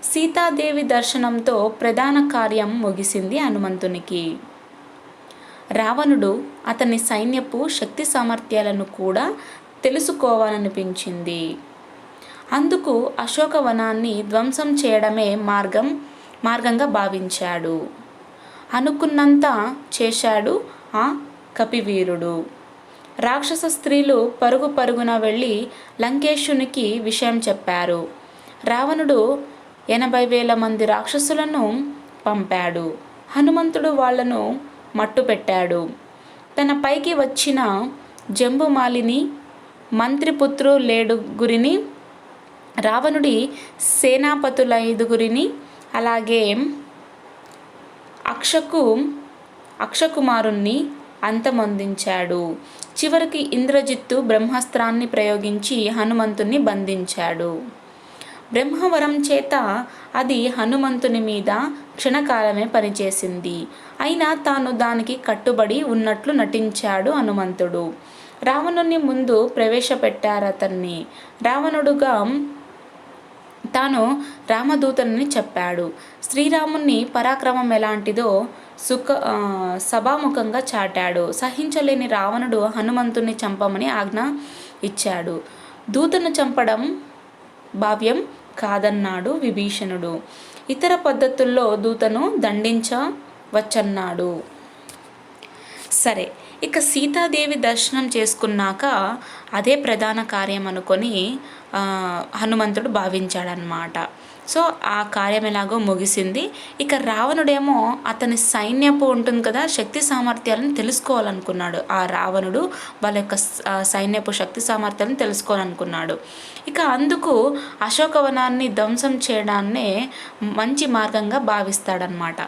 సీతాదేవి దర్శనంతో ప్రధాన కార్యం ముగిసింది హనుమంతునికి. రావణుడు అతని సైన్యపు శక్తి సామర్థ్యాలను కూడా తెలుసుకోవాలనిపించింది. అందుకు అశోకవనాన్ని ధ్వంసం చేయడమే మార్గంగా భావించాడు. అనుకున్నంత చేశాడు ఆ కపివీరుడు. రాక్షస స్త్రీలు పరుగున వెళ్ళి లంకేశునికి విషయం చెప్పారు. రావణుడు 80,000 మంది రాక్షసులను పంపాడు. హనుమంతుడు వాళ్లను మట్టుపెట్టాడు. తన పైకి వచ్చిన జంబుమాలిని మంత్రిపుత్రు 7 రావణుడి సేనాపతుల 5 అలాగే అక్షకుమారుణ్ణి అంతమొందించాడు. చివరికి ఇంద్రజిత్తు బ్రహ్మాస్త్రాన్ని ప్రయోగించి హనుమంతుణ్ణి బంధించాడు. బ్రహ్మవరం చేత అది హనుమంతుని మీద క్షణకాలమే పనిచేసింది. అయినా తాను దానికి కట్టుబడి ఉన్నట్లు నటించాడు హనుమంతుడు. రావణుని ముందు ప్రవేశపెట్టారతన్ని. రావణుడుగా తాను రామదూతనని చెప్పాడు. శ్రీరాముని పరాక్రమం ఎలాంటిదో సభాముఖంగా చాటాడు. సహించలేని రావణుడు హనుమంతుని చంపమని ఆజ్ఞ ఇచ్చాడు. దూతను చంపడం భావ్యం కాదన్నాడు విభీషణుడు. ఇతర పద్ధతుల్లో దూతను దండించవచ్చన్నాడు. సరే, ఇక సీతాదేవి దర్శనం చేసుకున్నాక అదే ప్రధాన కార్యం అనుకొని హనుమంతుడు భావించాడనమాట. సో ఆ కార్యం ఎలాగో ముగిసింది. ఇక రావణుడేమో అతని సైన్యపు ఉంటుంది కదా శక్తి సామర్థ్యాలను తెలుసుకోవాలనుకున్నాడు. ఆ రావణుడు వాళ్ళ యొక్క సైన్యపు శక్తి సామర్థ్యాలను తెలుసుకోవాలనుకున్నాడు. ఇక అందుకు అశోకవనాన్ని ధ్వంసం చేయడాన్నే మంచి మార్గంగా భావిస్తాడనమాట.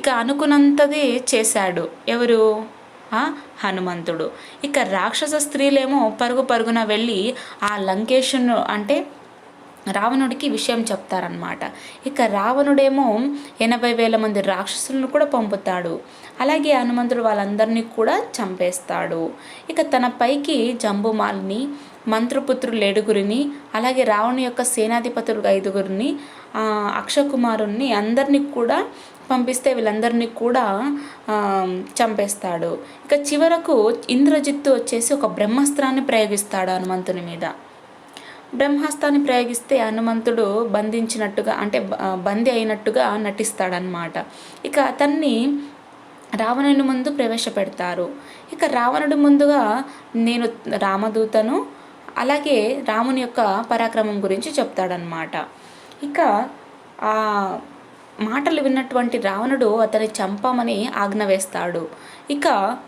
ఇక అనుకున్నంతది చేశాడు. ఎవరు? హనుమంతుడు. ఇక రాక్షస స్త్రీలేమో పరుగు పరుగున వెళ్ళి ఆ లంకేశును అంటే రావణుడికి విషయం చెప్తారనమాట. ఇక రావణుడేమో 80,000 మంది రాక్షసులను కూడా పంపుతాడు. అలాగే హనుమంతుడు వాళ్ళందరినీ కూడా చంపేస్తాడు. ఇక తన పైకి జంబుమాలిని, మంత్రపుత్రులు 7గురిని, అలాగే రావణు యొక్క సేనాధిపతులు 5గురిని, అక్షకుమారుణ్ణి అందరినీ కూడా పంపిస్తే వీళ్ళందరినీ కూడా చంపేస్తాడు. ఇక చివరకు ఇంద్రజిత్తు వచ్చేసి ఒక బ్రహ్మాస్త్రాన్ని ప్రయోగిస్తాడు హనుమంతుని మీద. బ్రహ్మాస్త్రాన్ని ప్రయోగిస్తే హనుమంతుడు బంధించినట్టుగా అంటే బందీ అయినట్టుగా నటిస్తాడనమాట. ఇక అతన్ని రావణుని ముందు ప్రవేశపెడతారు. ఇక రావణుడి ముందుగా నేను రామదూతను, అలాగే రాముని యొక్క పరాక్రమం గురించి చెప్తాడనమాట. ఇక ఆ మాటలు విన్నటువంటి రావణుడు అతన్ని చంపమని ఆజ్ఞ వేస్తాడు. ఇక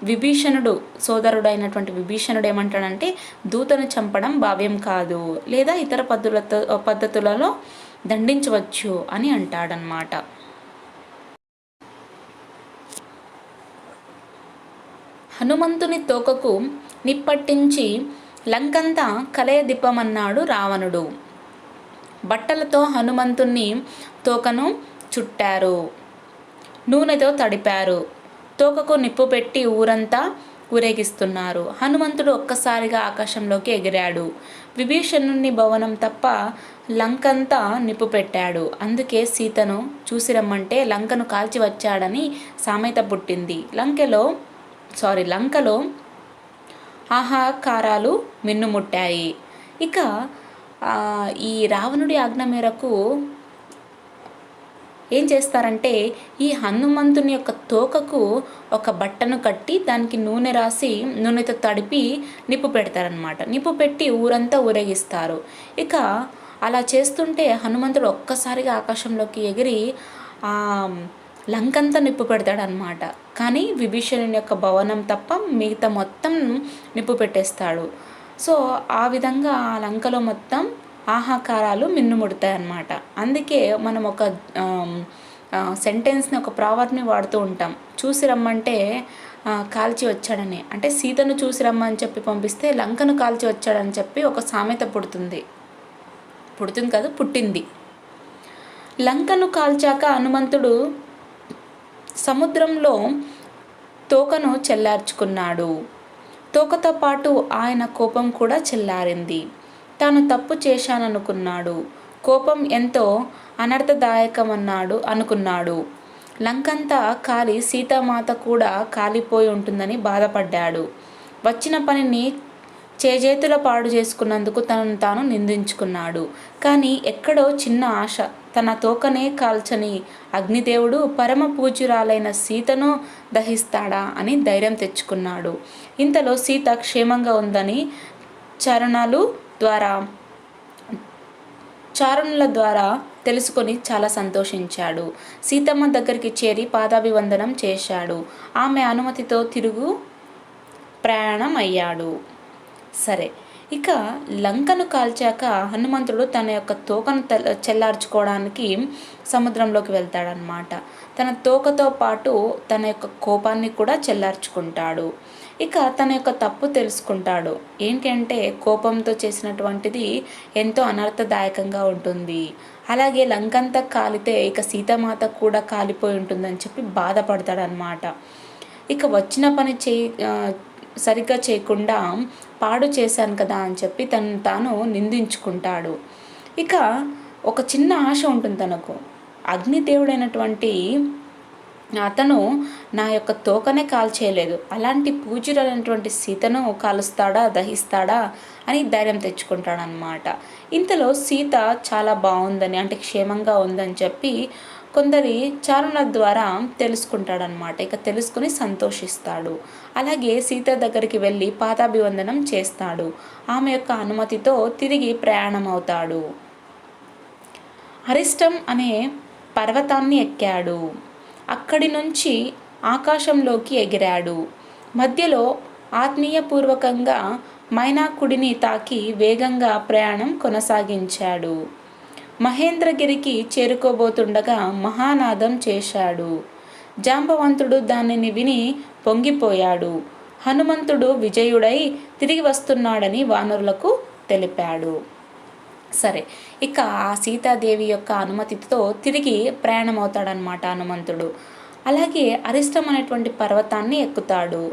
విభీషణుడు సోదరుడు అయినటువంటి విభీషణుడు ఏమంటాడంటే దూతను చంపడం భావ్యం కాదు, లేదా ఇతర పద్ధతులలో దండించవచ్చు అని అంటాడనమాట. హనుమంతుని తోకకు నిప్పట్టించి లంకంతా కలయదిప్పమన్నాడు రావణుడు. బట్టలతో హనుమంతుని తోకను చుట్టారు, నూనెతో తడిపారు, తోకకు నిప్పు పెట్టి ఊరంతా ఊరేగిస్తున్నారు. హనుమంతుడు ఒక్కసారిగా ఆకాశంలోకి ఎగిరాడు. విభీషణుని భవనం తప్ప లంకంతా నిప్పు పెట్టాడు. అందుకే సీతను చూసి రమ్మంటే లంకను కాల్చి వచ్చాడని సామెత పుట్టింది. లంకలో ఆహాకారాలు మిన్నుముట్టాయి. ఇక ఈ రావణుడి ఆజ్ఞ మేరకు ఏం చేస్తారంటే ఈ హనుమంతుని యొక్క తోకకు ఒక బట్టను కట్టి దానికి నూనె రాసి నూనెతో తడిపి నిప్పు పెడతారనమాట. నిప్పు పెట్టి ఊరంతా ఊరేగిస్తారు. ఇక అలా చేస్తుంటే హనుమంతుడు ఒక్కసారిగా ఆకాశంలోకి ఎగిరి లంకంతా నిప్పు పెడతాడనమాట. కానీ విభీషణుని యొక్క భవనం తప్ప మిగతా మొత్తం నిప్పు పెట్టేస్తాడు. సో ఆ విధంగా ఆ లంకలో మొత్తం ఆహాకారాలు మిన్నుముడతాయి అన్నమాట. అందుకే మనం ఒక సెంటెన్స్ని ఒక ప్రావర్బ్ని వాడుతూ ఉంటాం. చూసి రమ్మంటే కాల్చి వచ్చాడని, అంటే సీతను చూసి రమ్మని చెప్పి పంపిస్తే లంకను కాల్చి వచ్చాడని చెప్పి ఒక సామెత పుట్టింది. లంకను కాల్చాక హనుమంతుడు సముద్రంలో తోకను చెల్లార్చుకున్నాడు. తోకతో పాటు ఆయన కోపం కూడా చెల్లారింది. తాను తప్పు చేశాననుకున్నాడు. కోపం ఎంతో అనుకున్నాడు. లంకంతా కాలి సీతామాత కూడా కాలిపోయి ఉంటుందని బాధపడ్డాడు. వచ్చిన పనిని చేజేతుల పాడు చేసుకున్నందుకు తనను తాను నిందించుకున్నాడు. కానీ ఎక్కడో చిన్న ఆశ, తన తోకనే కాల్చని అగ్నిదేవుడు పరమ పూజ్యురాలైన సీతను దహిస్తాడా అని ధైర్యం తెచ్చుకున్నాడు. ఇంతలో సీత క్షేమంగా ఉందని చారణుల ద్వారా తెలుసుకొని చాలా సంతోషించాడు. సీతమ్మ దగ్గరికి చేరి పాదాభివందనం చేశాడు. ఆమె అనుమతితో తిరుగు ప్రయాణం అయ్యాడు. సరే, ఇక లంకను కాల్చాక హనుమంతుడు తన యొక్క తోకను చెల్లార్చుకోవడానికి సముద్రంలోకి వెళ్తాడనమాట. తన తోకతో పాటు తన యొక్క కోపాన్ని కూడా చెల్లార్చుకుంటాడు. ఇక తన యొక్క తప్పు తెలుసుకుంటాడు. ఏంటంటే కోపంతో చేసినటువంటిది ఎంతో అనర్థదాయకంగా ఉంటుంది. అలాగే లంకంతా కాలితే ఇక సీతామాత కూడా కాలిపోయి ఉంటుందని చెప్పి బాధపడతాడనమాట. ఇక వచ్చిన పని సరిగ్గా చేయకుండా పాడు చేశాను కదా అని చెప్పి తాను నిందించుకుంటాడు. ఇక ఒక చిన్న ఆశ ఉంటుంది తనకు. అగ్నిదేవుడైనటువంటి అతను నా యొక్క తోకనే కాల్చేయలేదు, అలాంటి పూజ్యులైనటువంటి సీతను కాలుస్తాడా, దహిస్తాడా అని ధైర్యం తెచ్చుకుంటాడనమాట. ఇంతలో సీత చాలా బాగుందని, అంటే క్షేమంగా ఉందని చెప్పి కొందరి చారుల ద్వారా తెలుసుకుంటాడనమాట. ఇక తెలుసుకుని సంతోషిస్తాడు. అలాగే సీత దగ్గరికి వెళ్ళి పాదాభివందనం చేస్తాడు. ఆమె యొక్క అనుమతితో తిరిగి ప్రయాణం అవుతాడు. అరిష్టం అనే పర్వతాన్ని ఎక్కాడు. అక్కడి నుంచి ఆకాశంలోకి ఎగిరాడు. మధ్యలో ఆత్మీయపూర్వకంగా మైనాకుడిని తాకి వేగంగా ప్రయాణం కొనసాగించాడు. మహేంద్రగిరికి చేరుకోబోతుండగా మహానాదం చేశాడు. జాంబవంతుడు దానిని విని పొంగిపోయాడు. హనుమంతుడు విజయుడై తిరిగి వస్తున్నాడని వానరులకు తెలిపాడు. సరే, ఇక ఆ సీతాదేవి యొక్క అనుమతితో తిరిగి ప్రయాణమవుతాడనమాట హనుమంతుడు. అలాగే అరిష్టం అనేటువంటి పర్వతాన్ని ఎక్కుతాడు.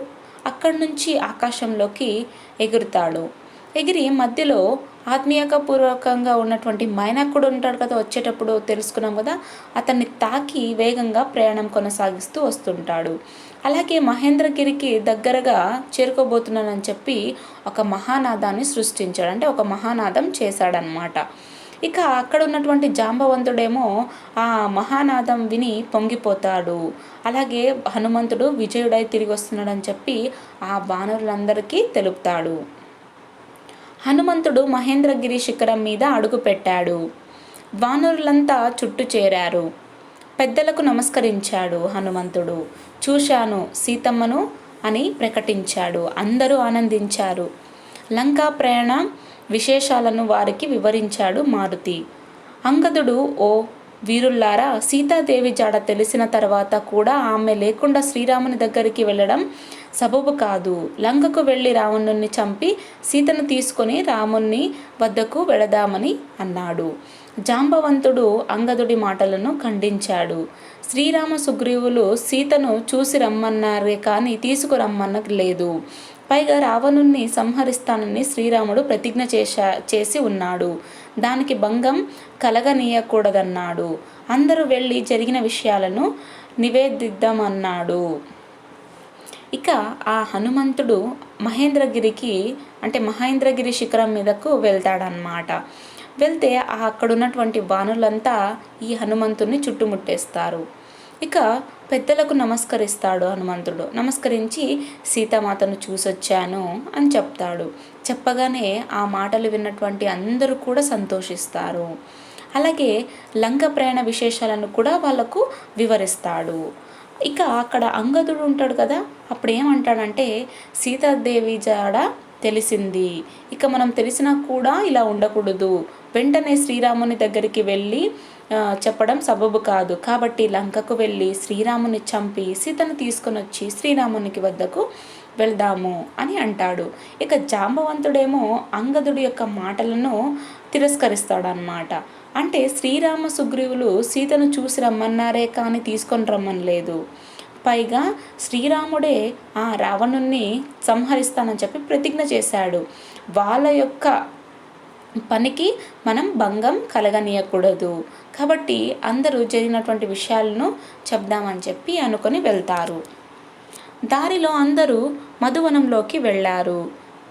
అక్కడి నుంచి ఆకాశంలోకి ఎగురుతాడు. ఎగిరి మధ్యలో ఆత్మీయపూర్వకంగా ఉన్నటువంటి మైనాకుడు ఉంటాడు కదా, వచ్చేటప్పుడు తెలుసుకున్నాం కదా, అతన్ని తాకి వేగంగా ప్రయాణం కొనసాగిస్తూ వస్తుంటాడు. అలాగే మహేంద్రగిరికి దగ్గరగా చేరుకోబోతున్నానని చెప్పి ఒక మహానాదాన్ని సృష్టించాడు, అంటే ఒక మహానాదం చేశాడనమాట. ఇక అక్కడ ఉన్నటువంటి జాంబవంతుడేమో ఆ మహానాదం విని పొంగిపోతాడు. అలాగే హనుమంతుడు విజయుడై తిరిగి వస్తున్నాడని చెప్పి ఆ వానరులందరికీ తెలుపుతాడు. హనుమంతుడు మహేంద్రగిరి శిఖరం మీద అడుగుపెట్టాడు. వానరులంతా చుట్టూ చేరారు. పెద్దలకు నమస్కరించాడు హనుమంతుడు. చూశాను సీతమ్మను అని ప్రకటించాడు. అందరూ ఆనందించారు. లంకా ప్రయాణ విశేషాలను వారికి వివరించాడు మారుతి. అంగదుడు, ఓ వీరుల్లారా, సీతాదేవి జాడ తెలిసిన తర్వాత కూడా ఆమె లేకుండా శ్రీరాముని దగ్గరికి వెళ్ళడం సబబు కాదు. లంకకు వెళ్ళి రావణుణ్ణి చంపి సీతను తీసుకొని రాముని వద్దకు వెళదామని అన్నాడు. జాంబవంతుడు అంగదుడి మాటలను ఖండించాడు. శ్రీరామ సుగ్రీవులు సీతను చూసి రమ్మన్నారే కానీ తీసుకురమ్మన్న లేదు. పైగా రావణుణ్ణి సంహరిస్తానని శ్రీరాముడు ప్రతిజ్ఞ చేసి ఉన్నాడు. దానికి భంగం కలగనీయకూడదన్నాడు. అందరూ వెళ్ళి జరిగిన విషయాలను నివేదిద్దామన్నాడు. ఇక ఆ హనుమంతుడు మహేంద్రగిరి శిఖరం మీదకు వెళ్తాడనమాట. వెళ్తే అక్కడున్నటువంటి వానులంతా ఈ హనుమంతుడిని చుట్టుముట్టేస్తారు. ఇక పెద్దలకు నమస్కరిస్తాడు హనుమంతుడు. నమస్కరించి సీతామాతను చూసొచ్చాను అని చెప్తాడు. చెప్పగానే ఆ మాటలు విన్నటువంటి అందరూ కూడా సంతోషిస్తారు. అలాగే లంక ప్రయాణ విశేషాలను కూడా వాళ్ళకు వివరిస్తాడు. ఇక అక్కడ అంగదుడు ఉంటాడు కదా, అప్పుడు ఏమంటాడంటే, సీతాదేవి జాడ తెలిసింది, ఇక మనం తెలిసినా కూడా ఇలా ఉండకూడదు, వెంటనే శ్రీరాముని దగ్గరికి వెళ్ళి చెప్పడం సబబు కాదు, కాబట్టి లంకకు వెళ్ళి శ్రీరాముని చంపి సీతను తీసుకొని వచ్చి శ్రీరామునికి వద్దకు వెళ్దాము అని అంటాడు. ఇక జాంబవంతుడేమో అంగదుడి యొక్క మాటలను తిరస్కరిస్తాడనమాట. అంటే శ్రీరామ సుగ్రీవులు సీతను చూసి రమ్మన్నారే కానీ తీసుకొని రమ్మనలేదు. పైగా శ్రీరాముడే ఆ రావణుణ్ణి సంహరిస్తానని చెప్పి ప్రతిజ్ఞ చేశాడు. వాళ్ళ యొక్క పనికి మనం భంగం కలగనీయకూడదు, కాబట్టి అందరూ జరిగినటువంటి విషయాలను చెప్దామని చెప్పి అనుకొని వెళ్తారు. దారిలో అందరూ మధువనంలోకి వెళ్ళారు.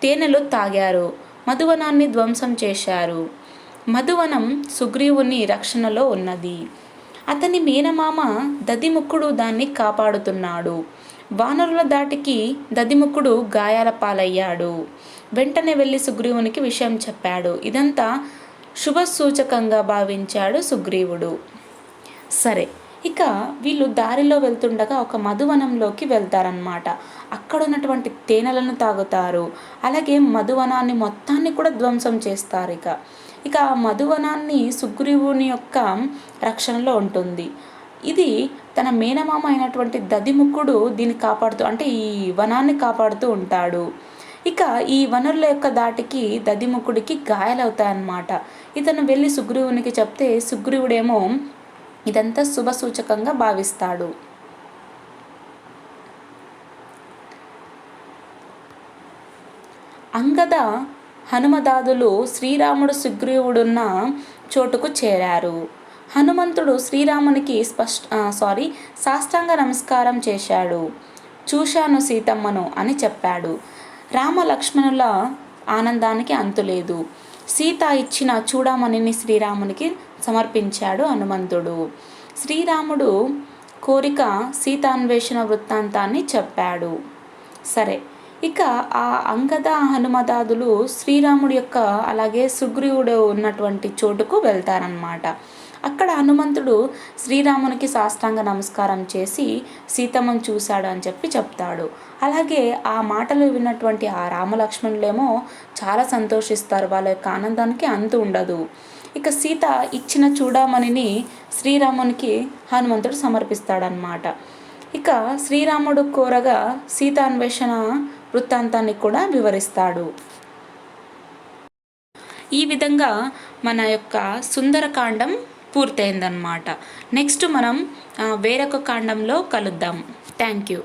తేనెలు తాగారు. మధువనాన్ని ధ్వంసం చేశారు. మధువనం సుగ్రీవుని రక్షణలో ఉన్నది. అతని మేనమామ దదిముక్కుడు దాన్ని కాపాడుతున్నాడు. వానరుల దాటికి దదిముక్కుడు గాయాల పాలయ్యాడు. వెంటనే వెళ్ళి సుగ్రీవునికి విషయం చెప్పాడు. ఇదంతా శుభ సూచకంగా భావించాడు సుగ్రీవుడు. సరే, ఇక వీళ్ళు దారిలో వెళ్తుండగా ఒక మధువనంలోకి వెళ్తారనమాట. అక్కడ ఉన్నటువంటి తేనెలను తాగుతారు. అలాగే మధువనాన్ని మొత్తాన్ని కూడా ధ్వంసం చేస్తారు. ఇక ఆ మధువనాన్ని సుగ్రీవుని యొక్క రక్షణలో ఉంటుంది. ఇది తన మేనమామ అయినటువంటి దదిముక్కుడు దీన్ని కాపాడుతూ, అంటే ఈ వనాన్ని కాపాడుతూ ఉంటాడు. ఇక ఈ వనరుల యొక్క దాటికి దదిముక్కుడికి గాయాలవుతాయన్నమాట. ఇతను వెళ్ళి సుగ్రీవునికి చెప్తే సుగ్రీవుడేమో ఇదంతా శుభ సూచకంగా భావిస్తాడు. అంగద హనుమదాదులు శ్రీరాముడు సుగ్రీవుడున్న చోటుకు చేరారు. హనుమంతుడు శ్రీరామునికి సాష్టాంగ నమస్కారం చేశాడు. చూశాను సీతమ్మను అని చెప్పాడు. రామ లక్ష్మణుల ఆనందానికి అంతులేదు. సీత ఇచ్చిన చూడమణిని శ్రీరామునికి సమర్పించాడు హనుమంతుడు. శ్రీరాముడు కోరిక సీతాన్వేషణ వృత్తాంతాన్ని చెప్పాడు. సరే, ఇక ఆ అంగద శ్రీరాముడి యొక్క అలాగే సుగ్రీవుడు ఉన్నటువంటి చోటుకు వెళ్తారనమాట. అక్కడ హనుమంతుడు శ్రీరామునికి సాష్టాంగ నమస్కారం చేసి సీతమ్మను చూశాడు అని చెప్పి చెప్తాడు. అలాగే ఆ మాటలు విన్నటువంటి ఆ రామలక్ష్మణులేమో చాలా సంతోషిస్తారు. వాళ్ళ యొక్క ఆనందానికి అంతు ఉండదు. ఇక సీత ఇచ్చిన చూడమణిని శ్రీరామునికి హనుమంతుడు సమర్పిస్తాడనమాట. ఇక శ్రీరాముడు కోరగా సీతాన్వేషణ వృత్తాంతాన్ని కూడా వివరిస్తాడు. ఈ విధంగా మన యొక్క సుందరకాండం పూర్తయిందనమాట. నెక్స్ట్ మనం వేరొక కాండంలో కలుద్దాం. Thank you.